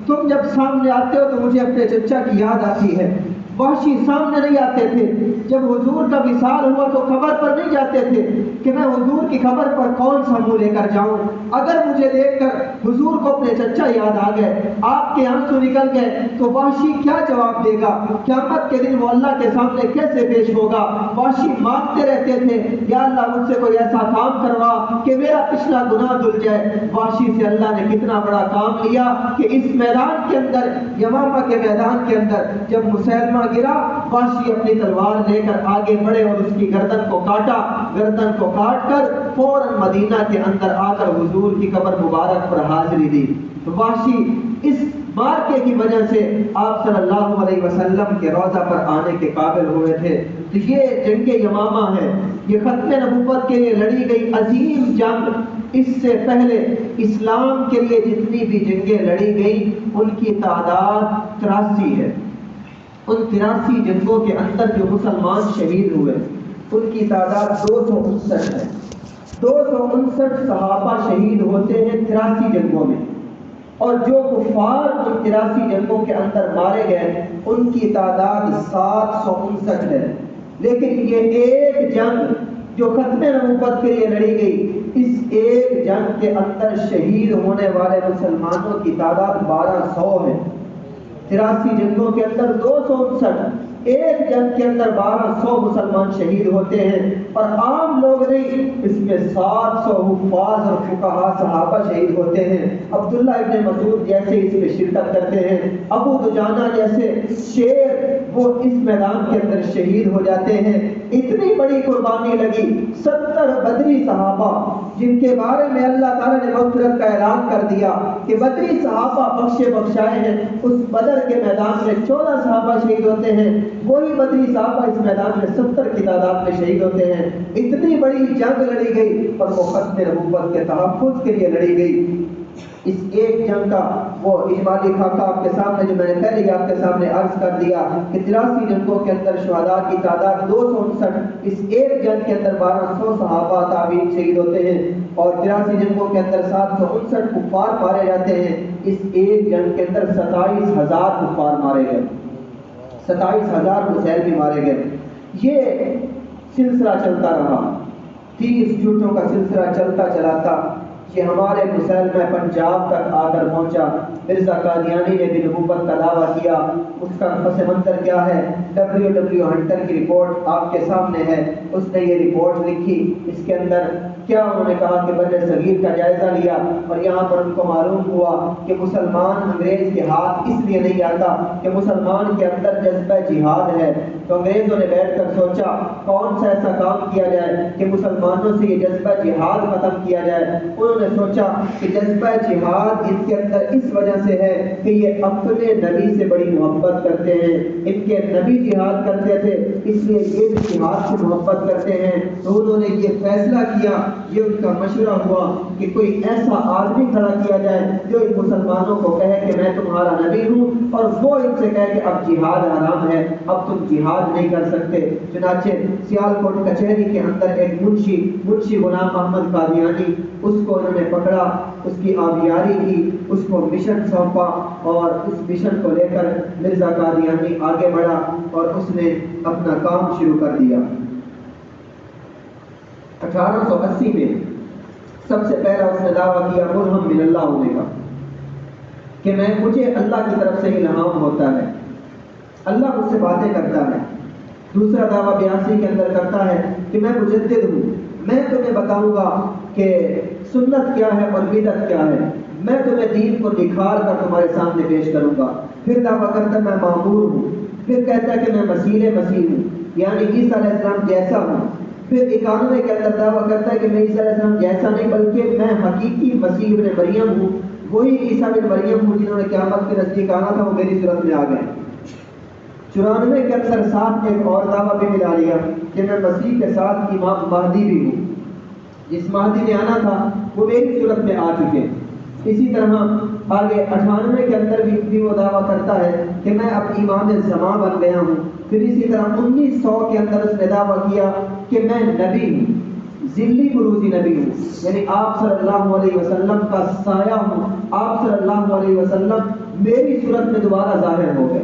Speaker 1: تم جب سامنے آتے ہو تو مجھے اپنے چچا کی یاد آتی ہے۔ وحشی سامنے نہیں آتے تھے، جب حضور کا وصال ہوا تو خبر پر نہیں جاتے تھے کہ میں حضور کی خبر پر کون سا منہ لے کر جاؤں۔ اگر مجھے دیکھ کر حضور کو اپنے چچا یاد آ گئے، آپ کے آنسو نکل گئے تو وحشی کیا جواب دے گا؟ قیامت کے دن وہ اللہ کے سامنے کیسے پیش ہوگا؟ وحشی مانگتے رہتے تھے یا اللہ مجھ سے کوئی ایسا کام کروا کہ میرا پچھلا گناہ دھل جائے۔ وحشی سے اللہ نے کتنا بڑا کام لیا کہ اس میدان کے اندر، یمامہ کے میدان کے اندر جب مسیلمہ گرا، وحشی اپنی تلوار لے کر آگے بڑھے اور اس کی گردن کو کاٹا۔ گردن کو کاٹ کر فوراً مدینہ کے اندر آ کر حضور کی قبر مبارک پر حاضری دی۔ وحشی اس مارکے کی وجہ سے آپ صلی اللہ علیہ وسلم کے روضہ پر آنے کے قابل ہوئے تھے۔ تو یہ جنگ یمامہ ہے، یہ ختم نبوت کے لیے لڑی گئی عظیم جنگ۔ اس سے پہلے اسلام کے لیے جتنی بھی جنگیں لڑی گئی ان کی تعداد 83 ہے۔ ان 83 جنگوں کے اندر جو مسلمان شہید ہوئے ان کی تعداد 259 ہے۔ 259 صحابہ شہید ہوتے ہیں 83 جنگوں میں، اور جو کفار ان 83 جنگوں کے اندر مارے گئے ان کی تعداد 759 ہے۔ لیکن یہ ایک جنگ جو ختم نبوت کے لیے لڑی گئی، اس ایک جنگ کے اندر شہید ہونے والے مسلمانوں کی تعداد 1200 ہے۔ 83 جنگوں کے اندر 259 ایک جنگ کے اندر 1200 مسلمان شہید ہوتے ہیں، اور عام لوگ نہیں، اس میں 700 حفاظ اور فقہاء صحابہ شہید ہوتے ہیں۔ عبداللہ ابن مسعود جیسے اس میں شرکت کرتے ہیں، ابو دجانہ جیسے شیر وہ اس میدان کے اندر شہید ہو جاتے ہیں۔ اتنی بڑی قربانی لگی، 70 بدری صحابہ جن کے بارے میں اللہ تعالیٰ نے مغفرت کا اعلان کر دیا کہ بدری صحابہ بخشے بخشائے ہیں، اس بدر کے میدان میں 14 صحابہ شہید ہوتے ہیں، وہی بدری صحابہ اس میدان میں 70 کی تعداد میں شہید ہوتے ہیں۔ اتنی بڑی جنگ لڑی گئی اور وہ ختم نبوت کے تحفظ کے لیے لڑی گئی۔ اس ایک جنگ کا وہ اجمالی خاکہ آپ کے سامنے جو میں نے پہلے ہی آپ کے سامنے عرض کر دیا کہ 83 جنگوں کے اندر شہداء کی تعداد 259، اس ایک جنگ کے اندر 1200 صحابہ تابعین شہید ہوتے ہیں، اور 83 جنگوں کے اندر 759 کفار مارے جاتے ہیں۔ اس ایک جنگ کے اندر 27,000 کفار مارے گئے، 27,000 مسیل بھی مارے گئے۔ یہ سلسلہ چلتا رہا، 30 جھوٹوں کا سلسلہ چلتا چلاتا یہ ہمارے مسلمہ پنجاب تک آ کر پہنچا۔ مرزا قادیانی نے بھی نبوت کا دعویٰ کیا، اس کا پس منظر کیا ہے؟ WW ہنٹر کی رپورٹ آپ کے سامنے ہے، اس نے یہ رپورٹ لکھی، اس کے اندر کیا انہوں نے کہا کہ بر صغیر کا جائزہ لیا، اور یہاں پر ان کو معلوم ہوا کہ مسلمان انگریز کے ہاتھ اس لیے نہیں آتا کہ مسلمان کے اندر جذبہ جہاد ہے۔ تو انگریزوں نے بیٹھ کر سوچا کون سا ایسا کام کیا جائے کہ مسلمانوں سے یہ جذبہ جہاد ختم کیا جائے۔ انہوں نے سوچا کہ جذبہ جہاد ان کے اندر اس وجہ سے ہے کہ یہ اپنے نبی سے بڑی محبت کرتے ہیں، ان کے نبی جہاد کرتے تھے اس لیے یہ بھی جہاد سے محبت کرتے ہیں۔ تو انہوں نے یہ فیصلہ کیا، یہ ان کا مشورہ ہوا کہ کوئی ایسا آدمی کھڑا کیا جائے جو ان مسلمانوں کو کہے کہ میں تمہارا نبی ہوں، اور وہ ان سے کہے کہ اب جہاد حرام ہے، اب تم جہاد نہیں کر سکتے۔ چنانچہ سیالکوٹ کچہری کے اندر ایک منشی غلام احمد قادیانی، اس کو انہوں نے پکڑا، اس کی آبیاری کی، اس کو مشن سونپا، اور اس مشن کو لے کر مرزا قادیانی آگے بڑھا اور اس نے اپنا کام شروع کر دیا۔ 1880 میں سب سے پہلا اس نے دعویٰ کیا ملہم من اللہ ہونے کا، کہ مجھے اللہ کی طرف سے الہام ہوتا ہے، اللہ مجھ سے باتیں کرتا ہے۔ دوسرا دعویٰ 82 کے اندر کرتا ہے کہ میں مجدد ہوں، میں تمہیں بتاؤں گا کہ سنت کیا ہے اور بدعت کیا ہے، میں تمہیں دین کو نکھار کر تمہارے سامنے پیش کروں گا۔ پھر دعویٰ کرتا ہے میں معمور ہوں، پھر کہتا ہے کہ میں مسیح ہوں، یعنی عیسیٰ علیہ السلام جیسا ہوں۔ پھر 91 کے اندر دعویٰ کرتا ہے کہ میں عیسیٰ علیہ السلام جیسا نہیں بلکہ میں حقیقی مسیح ابن مریم ہوں، وہی عیسیٰ ابن مریم ہوں جنہوں نے قیامت کے نزدیک آنا تھا، وہ میری صورت میں آ گئے۔ 94 کے اندر ساتھ ایک اور دعویٰ بھی ملا لیا کہ میں مسیح کے ساتھ امام مہدی بھی ہوں، جس مہدی نے آنا تھا وہ میری صورت میں آ چکے۔ اسی طرح آگے 98 کے اندر بھی وہ دعویٰ کرتا ہے کہ میں اب امام زمان بن گیا ہوں۔ پھر اسی طرح 1900 کے اندر اس نے دعویٰ کیا کہ میں نبی ہوں، ذلی بروزی نبی ہوں، یعنی آپ صلی اللہ علیہ وسلم کا سایہ ہوں، آپ صلی اللہ علیہ وسلم میری صورت میں دوبارہ ظاہر ہو گئے۔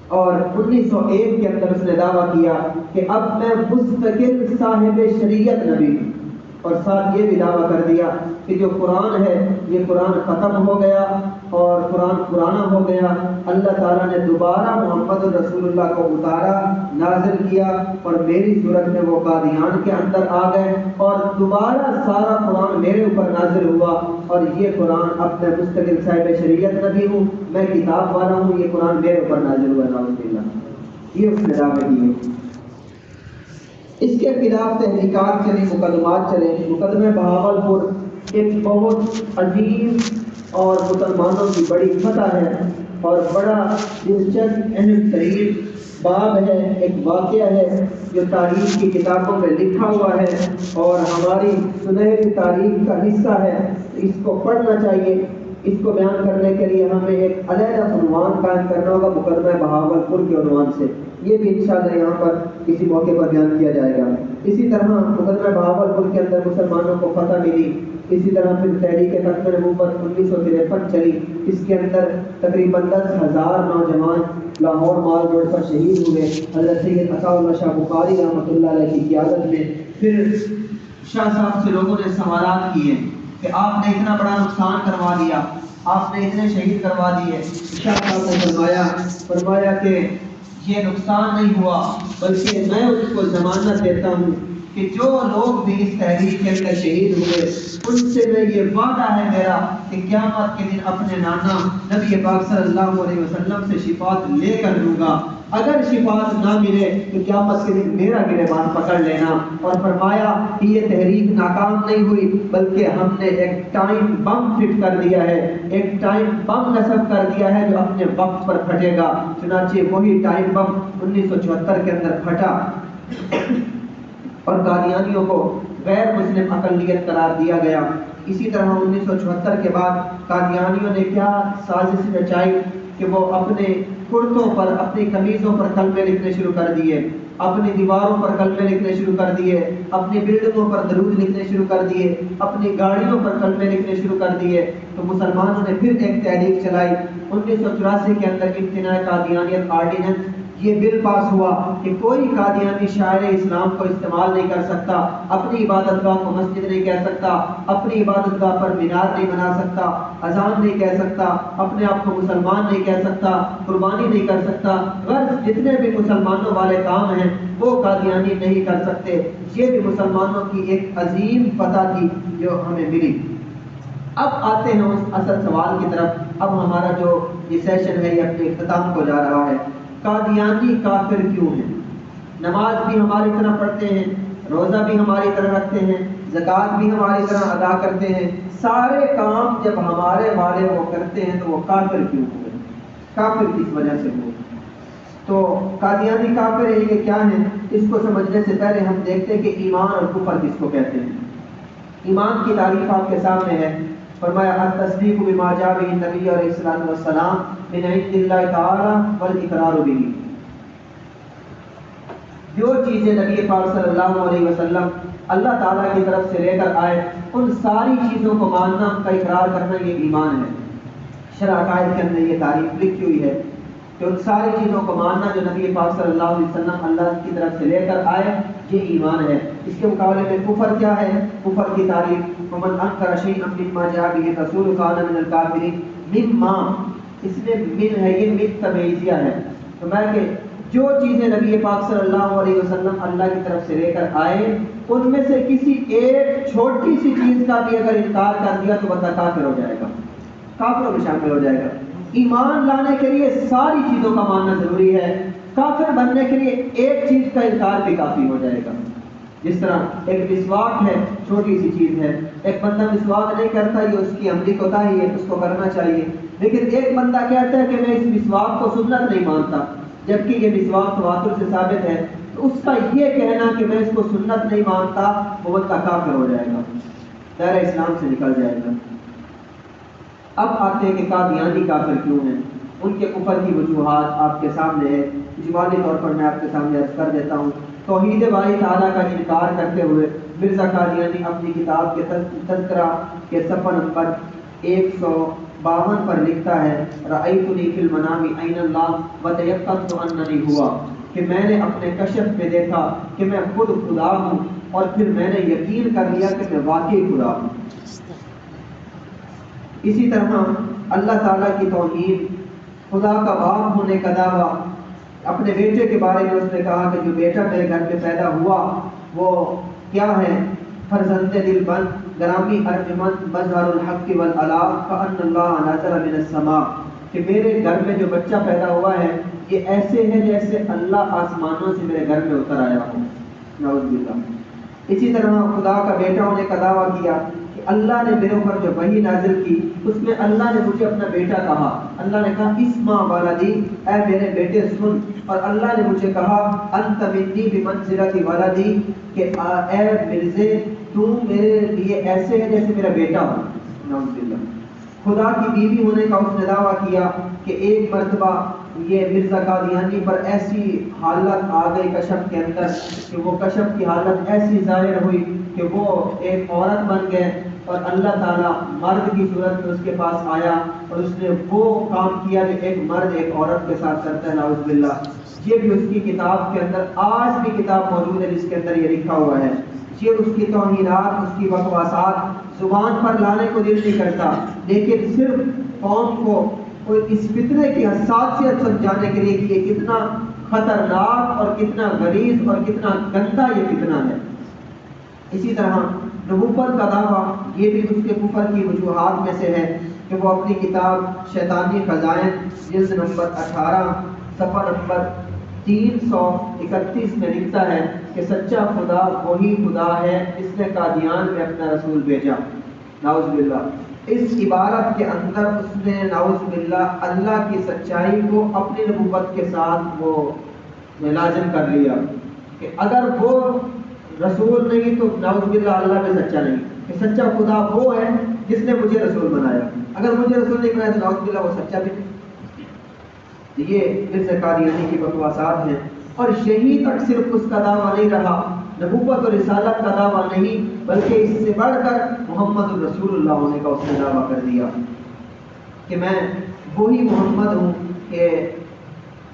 Speaker 1: اور 1901 کے اندر اس نے دعویٰ کیا کہ اب میں مستقل صاحب شریعت نبی ہوں، اور ساتھ یہ بھی دعویٰ کر دیا کہ جو قرآن ہے یہ قرآن ختم ہو گیا اور قرآن پرانا ہو گیا، اللہ تعالیٰ نے دوبارہ محمد رسول اللہ کو اتارا، نازل کیا، اور میری صورت میں وہ قادیان کے اندر آ گئے، اور دوبارہ سارا قرآن میرے اوپر نازل ہوا، اور یہ قرآن اب میں مستقل صاحب شریعت نبی ہوں، میں کتاب والا ہوں، یہ قرآن میرے اوپر نازل ہوا، نعوذ باللہ۔ یہ اس نے دعوے کیے۔ اس کے خلاف تحریکات چلی، مقدمات چلے۔ مقدمہ بہاولپور ایک بہت عظیم اور مسلمانوں کی بڑی فتح ہے، اور بڑا دلچسپ اہم ترین باب ہے، ایک واقعہ ہے جو تاریخ کی کتابوں میں لکھا ہوا ہے اور ہماری سنہری تاریخ کا حصہ ہے۔ اس کو پڑھنا چاہیے۔ اس کو بیان کرنے کے لیے ہمیں ایک علیحدہ عنوان قائم کرنا ہوگا مقدمہ بہاولپور کے عنوان سے، یہ بھی انشاءاللہ یہاں پر کسی موقع پر بیان کیا جائے گا۔ اسی طرح مقدمہ بہاولپور کے اندر مسلمانوں کو فتح ملی۔ اسی طرح پھر تحریک ختم نبوت 1953 چلی، اس کے اندر تقریباً 10,000 نوجوان لاہور مال روڈ پر شہید ہوئے حضرت سید عطا اللہ شاہ بخاری رحمۃ اللہ علیہ کی قیادت میں۔ پھر شاہ صاحب سے لوگوں نے سوالات کیے کہ آپ نے اتنا بڑا نقصان کروا دیا، آپ نے اتنے شہید کروا دیے۔ شاہ صاحب نے فرمایا کہ یہ نقصان نہیں ہوا، بلکہ میں اس کو ضمانت دیتا ہوں کہ جو لوگ بھی اس تحریک کے اندر شہید ہوئے ان سے میں یہ وعدہ ہے میرا کہ قیامت کے دن اپنے نانا نبی پاک صلی اللہ علیہ وسلم سے شفاعت لے کر لوں گا۔ اگر شفاعت نہ ملے تو قیامت کے دن میرا گریبان پکڑ لینا۔ اور فرمایا کہ یہ تحریک ناکام نہیں ہوئی، بلکہ ہم نے ایک ٹائم بم فٹ کر دیا ہے، ایک ٹائم بم نصب کر دیا ہے جو اپنے وقت پر پھٹے گا۔ چنانچہ وہی ٹائم بم 1974 کے اندر پھٹا اور قادیانیوں کو غیر مسلم اقلیت قرار دیا گیا۔ اسی طرح 1974 کے بعد قادیانیوں نے کیا سازش رچائی کہ وہ اپنے کرتوں پر، اپنی قمیضوں پر کلمے لکھنے شروع کر دیے، اپنی دیواروں پر کلمے لکھنے شروع کر دیے، اپنی بلڈنگوں پر درود لکھنے شروع کر دیے، اپنی گاڑیوں پر کلمے لکھنے شروع کر دیے۔ تو مسلمانوں نے پھر ایک تحریک چلائی۔ 1984 کے اندر امتناع قادیانیت آرڈیننس، یہ بل پاس ہوا کہ کوئی قادیانی شاعر اسلام کو استعمال نہیں کر سکتا، اپنی عبادت گاہ کو مسجد نہیں کہہ سکتا، اپنی عبادت گاہ پر مینار نہیں بنا سکتا، اذان نہیں کہہ سکتا، اپنے آپ کو مسلمان نہیں کہہ سکتا، قربانی نہیں کر سکتا، غرض جتنے بھی مسلمانوں والے کام ہیں وہ قادیانی نہیں کر سکتے۔ یہ بھی مسلمانوں کی ایک عظیم فتح تھی جو ہمیں ملی۔ اب آتے ہیں اس اصل سوال کی طرف۔ اب ہمارا جو یہ سیشن ہے یہ اپنے اختتام کو جا رہا ہے۔ قادیانی کافر کیوں ہیں؟ نماز بھی ہماری طرح پڑھتے ہیں، روزہ بھی ہماری طرح رکھتے ہیں، زکوٰۃ بھی ہماری طرح ادا کرتے ہیں، سارے کام جب ہمارے والے وہ کرتے ہیں تو وہ کافر کیوں ہوئے؟ کافر کس وجہ سے ہوئے؟ تو قادیانی کافر ہے یہ کیا ہیں؟ اس کو سمجھنے سے پہلے ہم دیکھتے ہیں کہ ایمان اور کفر کس کو کہتے ہیں۔ ایمان کی تعریف آپ کے سامنے ہے۔ فرمایا التصدیق بما جاء به النبی علیہ الصلوۃ والسلام من عند اللہ تعالی والاقرار به، جو چیزیں نبی پاک صلی اللہ علیہ وسلم اللہ تعالیٰ کی طرف سے لے کر آئے ان ساری چیزوں کو ماننا، ان کا اقرار کرنا، یہ ایمان ہے۔ شرع عقائد کے اندر یہ تعریف لکھی ہوئی ہے کہ ان ساری چیزوں کو ماننا جو نبی پاک صلی اللہ علیہ وسلم اللہ کی طرف سے لے کر آئے، یہ ایمان ہے۔ اس کے مقابلے میں کفر کیا ہے؟ کفر کی تعریف ومن انکر شیئا مما جاء به الرسول کان من الکافرین، مما، اس میں من ہے، یہ من تبعیضیہ ہے۔ تو میں کہ جو چیزیں نبی پاک صلی اللہ علیہ وسلم اللہ کی طرف سے لے کر آئے ان میں سے کسی ایک چھوٹی سی چیز کا بھی اگر انکار کر دیا تو بندہ کافر ہو جائے گا، کافروں میں شامل ہو جائے گا۔ ایمان لانے کے لیے ساری چیزوں کا ماننا ضروری ہے، کافر بننے کے لیے ایک چیز کا انکار بھی کافی ہو جائے گا۔ جس طرح ایک مسواک ہے، چھوٹی سی چیز ہے، ایک بندہ مسواک نہیں کرتا، یہ اس کی عملی کوتاہی ہے، اس کو کرنا چاہیے، لیکن ایک بندہ کہتا ہے کہ میں اس مسواک کو سنت نہیں مانتا، جبکہ یہ مسواک تواتر سے ثابت ہے، تو اس کا یہ کہنا کہ میں اس کو سنت نہیں مانتا وہ بندہ کافر ہو جائے گا، دائرہ اسلام سے نکل جائے گا۔ اب آتے ہیں کہ قادیانی کافر کیوں ہیں؟ ان کے کفر کی وجوہات آپ کے سامنے ہے، اجمالی طور پر میں آپ کے سامنے عرض کر دیتا ہوں۔ توحید باری تعالیٰ کا انکار کرتے ہوئے مرزا قادیانی اپنی کتاب کے تذکرہ کے صفحہ نمبر 152 پر لکھتا ہے رأیتنی فی المنام عین اللہ وتیقنت اننی ہوا، کہ میں نے اپنے کشف میں دیکھا کہ میں خود خدا ہوں، اور پھر میں نے یقین کر لیا کہ میں واقعی خدا ہوں۔ اسی طرح اللہ تعالیٰ کی توحید، خدا کا باپ ہونے کا دعویٰ، اپنے بیٹے کے بارے میں اس نے کہا کہ جو بیٹا میرے گھر میں پیدا ہوا وہ کیا ہے؟ فرزند دل بند گرامی ارجمند مظہر الحق والعلا کأن اللہ نزل من السماء، کہ میرے گھر میں جو بچہ پیدا ہوا ہے یہ ایسے ہے جیسے اللہ آسمانوں سے میرے گھر میں اتر آیا ہو، نعوذ باللہ۔ اسی طرح خدا کا بیٹا ہونے کا دعویٰ کیا کہ اللہ نے میرے اوپر جو وحی نازل کی اس میں اللہ نے مجھے اپنا بیٹا کہا، اللہ نے کہا اسمع ولدی، اے میرے بیٹے سن، اور اللہ نے مجھے کہا انت منی بمنزلۃ ولدی، کہ اے مرزے تو میرے لیے ایسے ہے جیسے میرا بیٹا ہو، نعوذ باللہ۔ خدا کی بیوی ہونے کا اس نے دعویٰ کیا کہ ایک مرتبہ یہ مرزا قادیانی پر ایسی حالت آ گئی کشف کے اندر کہ وہ کشف کی حالت ایسی ظاہر ہوئی کہ وہ ایک عورت بن گئے، اور اللہ تعالیٰ مرد کی صورت میں اس کے پاس آیا اور اس نے وہ کام کیا کہ ایک مرد ایک عورت کے ساتھ کرتا ہے، نعوذ باللہ۔ یہ بھی اس کی کتاب کے اندر، آج بھی کتاب موجود ہے جس کے اندر یہ لکھا ہوا ہے۔ یہ اس کی توہینات، اس کی بکواسات زبان پر لانے کو دل نہیں کرتا، لیکن صرف قوم کو اس فتنے کی حساسیت سمجھانے کے لیے کہ یہ کتنا خطرناک اور کتنا غلیظ اور کتنا گندا یہ فتنہ ہے۔ اسی طرح نبوت کا دعویٰ یہ بھی اس کے کفر کی وجوہات میں سے ہے کہ وہ اپنی کتاب شیطانی خزائن جلد نمبر 18 صفحہ نمبر 331 میں لکھتا ہے کہ سچا خدا وہی خدا ہے جس نے قادیان میں اپنا رسول بھیجا۔ نعوذ باللہ، اس عبارت کے اندر اس نے نعوذ باللہ اللہ کی سچائی کو اپنی نبوت کے ساتھ وہ لازم کر لیا کہ اگر وہ رسول نہیں تو نعوذ باللہ اللہ بھی سچا نہیں، کہ سچا خدا وہ ہے جس نے مجھے رسول بنایا، اگر مجھے رسول نہیں بنایا تو نعوذ باللہ وہ سچا بھی نہیں۔ یہ مرزا قادیانی کی بکواسات ہیں۔ اور یہی تک صرف اس کا دعویٰ نہیں رہا، نبوت اور رسالت کا دعویٰ نہیں بلکہ اس سے بڑھ کر محمد الرسول اللہ ہونے کا اس نے دعویٰ کر دیا کہ میں وہی محمد ہوں کہ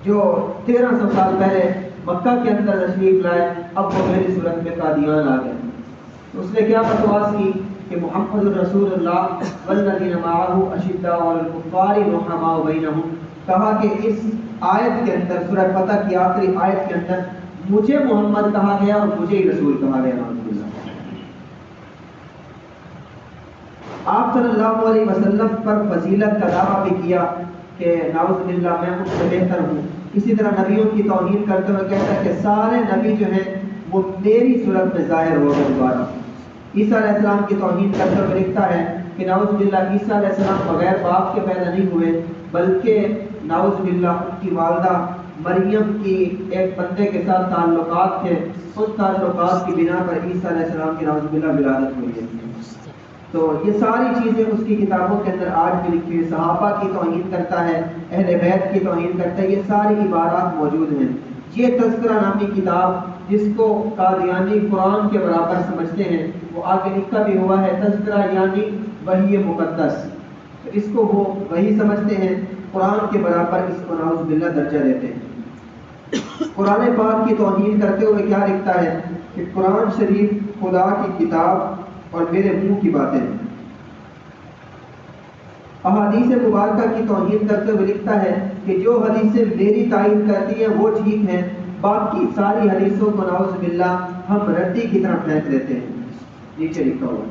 Speaker 1: جو 1300 سال پہلے مکہ کے اندر تشریف لائے، اب وہ میری صورت میں قادیان آ گئے۔ اس نے کیا بکواس کی کہ محمد الرسول اللہ والذین معہ اشداء علی الکفار رحماء بینہم، کہا کہ اس آیت کے اندر سورہ فتح کی آخری آیت کے اندر مجھے محمد کہا گیا اور مجھے ہی رسول کہا گیا۔ نعوذ باللہ۔ آپ صلی اللہ علیہ وسلم پر فضیلت کا دعویٰ بھی کیا کہ نعوذ باللہ میں مجھ سے بہتر ہوں۔ اسی طرح نبیوں کی توہین کرتے ہوئے کہتا ہے کہ سارے نبی جو ہیں وہ میری صورت میں ظاہر ہو گئے دوبارہ۔ عیسیٰ علیہ السلام کی توہین کرتے ہوئے لکھتا ہے کہ نعوذ باللہ عیسیٰ علیہ السلام بغیر باپ کے پیدا نہیں ہوئے، بلکہ نعوذ باللہ ان کی والدہ مریم کی ایک بندے کے ساتھ تعلقات تھے، ان تعلقات کی بنا پر عیسیٰ علیہ السلام کی نعوذ باللہ ولادت ہوئی ہے۔ تو یہ ساری چیزیں اس کی کتابوں کے اندر آج بھی لکھی ہوئی، صحابہ کی توہین کرتا ہے، اہل بیت کی توہین کرتا ہے، یہ ساری عبارات موجود ہیں۔ یہ تذکرہ نامی کتاب جس کو قادیانی قرآن کے برابر سمجھتے ہیں، وہ آگے لکھا بھی ہوا ہے تذکرہ یعنی وحی مقدس، تو اس کو وہ وحی سمجھتے ہیں، قرآن کے برابر اس کو نعوذ باللہ درجہ دیتے ہیں۔ قرآن پاک کی توہین کرتے ہوئے کیا لکھتا ہے کہ قرآن شریف خدا کی کتاب اور میرے منہ کی باتیں۔ احادیث مبارکہ کی توہین کرتے ہوئے لکھتا ہے کہ جو حدیثیں میری تائید کرتی ہیں وہ ٹھیک ہیں، باقی ساری حدیثوں کو نعوذ باللہ ہم رٹی کی طرح پھینک دیتے ہیں۔ نیچے لکھا ہوا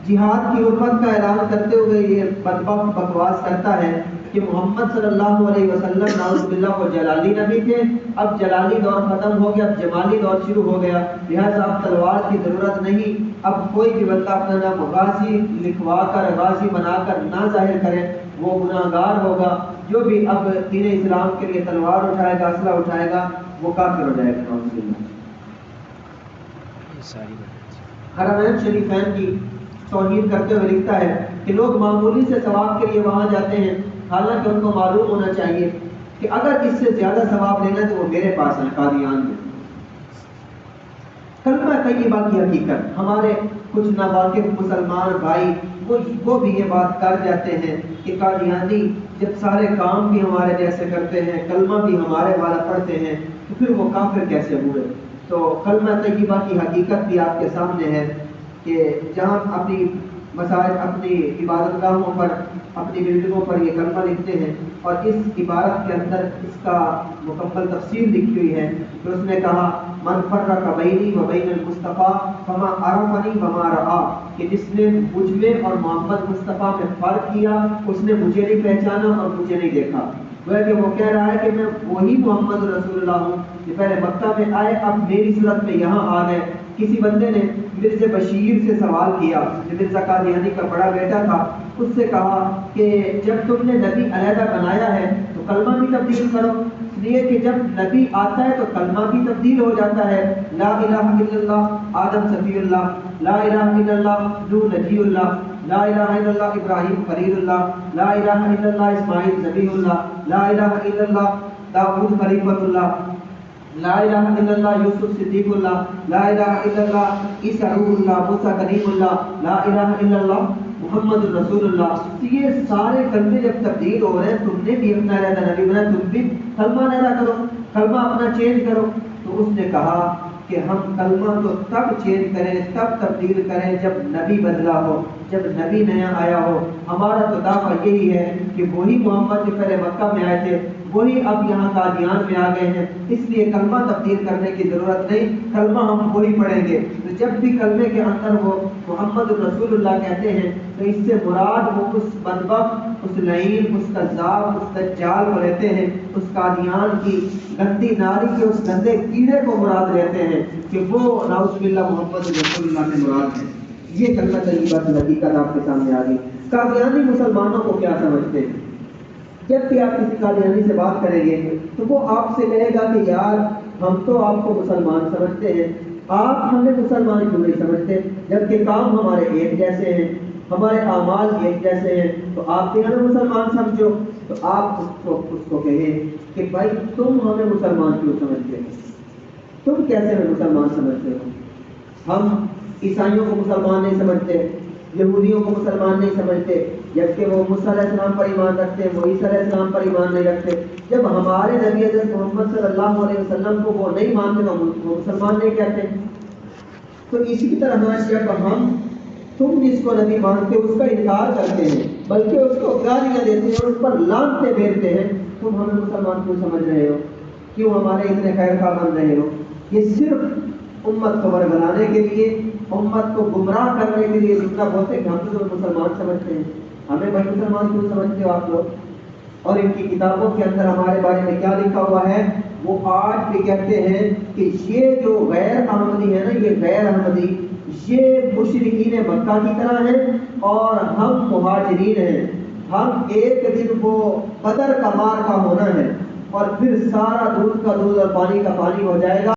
Speaker 1: جہاد کی حرمت کا اعلان کرتے ہوئے یہ بدبخت بکواس کرتا ہے کہ محمد صلی اللہ علیہ وسلم نعوذ باللہ وہ جلالی نبی تھے، اب جلالی دور ختم ہو گیا، اب جمالی دور شروع ہو گیا، لہٰذا اب تلوار کی ضرورت نہیں، اب کوئی بھی بندہ اپنا نام غازی لکھوا کر غازی بنا کر نہ ظاہر کرے وہ گناہ گار ہوگا، جو بھی اب دین اسلام کے لیے تلوار اٹھائے گا، اسلحہ اٹھائے گا، وہ کافر ہو جائے گا۔ نعوذ باللہ۔ حرمین شریفین کی توہین کرتے ہوئے لکھتا ہے کہ لوگ معمولی سے ثواب کے لیے وہاں جاتے ہیں، حالانکہ ان کو معلوم ہونا چاہیے کہ اگر اس سے زیادہ ثواب لینا ہے تو وہ میرے پاس ہے قادیان میں۔ کلمہ طیبہ کی حقیقت ہمارے کچھ ناواقف مسلمان بھائی وہ بھی یہ بات کر جاتے ہیں کہ قادیانی جب سارے کام بھی ہمارے جیسے کرتے ہیں، کلمہ بھی ہمارے والا پڑھتے ہیں، تو پھر وہ کافر کیسے ہوئے؟ تو کلمہ طیبہ کی حقیقت بھی آپ کے سامنے ہے کہ جہاں اپنی مساجد، اپنی عبادت گاہوں پر، اپنی بلڈنگوں پر یہ کلمہ لکھتے ہیں، اور اس عبارت کے اندر اس کا مکمل تفصیل لکھی ہوئی ہے کہ اس نے کہا من فرق بینی و بین المصطفیٰ فما عرفنی وما رعا، کہ جس نے مجھ میں اور محمد مصطفیٰ میں فرق کیا اس نے مجھے نہیں پہچانا اور مجھے نہیں دیکھا۔ کہ وہ کہہ رہا ہے کہ میں وہی محمد رسول اللہ ہوں جو پہلے مکہ میں آئے، اب میری صورت میں یہاں آ گئے۔ کسی بندے نے مرزا بشیر سے سوال کیا جو مرزا قادیانی کا بڑا بیٹا تھا، اس سے کہا کہ جب تم نے نبی علیحدہ بنایا ہے تو کلمہ بھی تبدیل کرو، اس لیے کہ جب نبی آتا ہے تو کلمہ بھی تبدیل ہو جاتا ہے۔ لا الہ الا اللہ آدم صفی اللہ، لا الہ الا اللہ نوح نجی اللہ، لا الہ الا اللہ ابراہیم خلیل اللہ، لا الہ الا اللہ اسماعیل ذبیح اللہ، لا الہ الا اللہ داؤد خلیفۃ اللہ، لا الہ الا اللہ یوسف صدیق اللہ، لا الہ الا اللہ عیسیٰ روح اللہ، موسیٰ کلیم اللہ، لا الہ الا اللہ محمد رسول اللہ۔ یہ سارے کلمے جب تبدیل ہو رہے ہیں، تم نے بھی اپنا علیحدہ نبی بنا، تم بھی کلمہ علیحدہ کرو، کلمہ اپنا چینج کرو۔ تو اس نے کہا کہ ہم کلمہ تو تب چینج کریں، تب تبدیل کریں جب نبی بدلا ہو، جب نبی نیا آیا ہو۔ ہمارا تو دعویٰ یہی ہے کہ وہی محمد جو پہلے مکہ میں آئے تھے وہی اب یہاں قادیان میں آ گئے ہیں، اس لیے کلمہ تبدیل کرنے کی ضرورت نہیں، کلمہ ہم وہی پڑھیں گے۔ تو جب بھی کلمے کے اندر وہ محمد رسول اللہ کہتے ہیں تو اس سے مراد وہ اس بدبخت، اس لعین، اس کذاب، اس دجال کو لیتے ہیں، اس قادیان کی گندی ناری کے اس گندے کیڑے کو مراد لیتے ہیں کہ وہ نعوذ باللہ محمد رسول اللہ سے مراد ہے۔ یہ کلمہ طیبہ کی حقیقت آپ کے سامنے آ گئی۔ قادیانی مسلمانوں کو کیا سمجھتے ہیں؟ جب بھی آپ کسی قادیانی سے بات کریں گے تو وہ آپ سے کہے گا کہ یار ہم تو آپ کو مسلمان سمجھتے ہیں، آپ ہمیں مسلمان کیوں نہیں سمجھتے، جبکہ کام ہمارے ایک جیسے ہیں، ہمارے اعمال ایک جیسے ہیں، تو آپ بھی ہمیں مسلمان سمجھو۔ تو آپ اس کو کہیں کہ بھائی تم ہمیں مسلمان کیوں سمجھتے ہو، تم کیسے ہمیں مسلمان سمجھتے ہو؟ ہم عیسائیوں کو مسلمان نہیں سمجھتے، یہودیوں کو مسلمان نہیں سمجھتے، جبکہ وہ موسیٰ علیہ السلام پر ایمان رکھتے ہیں، وہ عیسیٰ علیہ السلام پر ایمان نہیں رکھتے۔ جب ہمارے نبی حضرت محمد صلی اللہ علیہ وسلم کو وہ نہیں مانتے تو وہ مسلمان نہیں کہتے۔ تو اسی طرح جب ہم تم جس کو نبی مانتے اس کا انکار کرتے ہیں، بلکہ اس کو گالیاں دیتے ہیں اور اس پر لعنتیں بھیجتے ہیں، تم ہمیں مسلمان کیوں سمجھ رہے ہو، کیوں ہمارے اتنے خیر خواہ بن رہے ہو؟ یہ صرف امت کو برگلانے کے لیے، امت کو گمراہ کرنے کے لیے جتنا بولتے کہ ہم تو مسلمان سمجھتے ہیں، ہمیں بھائی مسلمان کیوں سمجھتے ہو آپ لوگ؟ اور ان کی کتابوں کے اندر ہمارے بارے میں کیا لکھا ہوا ہے؟ وہ آج بھی کہتے ہیں کہ یہ جو غیر احمدی ہے نا، یہ غیر احمدی یہ مشرکین مکہ کی طرح ہیں اور ہم مہاجرین ہیں، ہم ایک دن وہ بدر کا مار کا ہونا ہے اور پھر سارا دودھ کا دودھ اور پانی کا پانی ہو جائے گا۔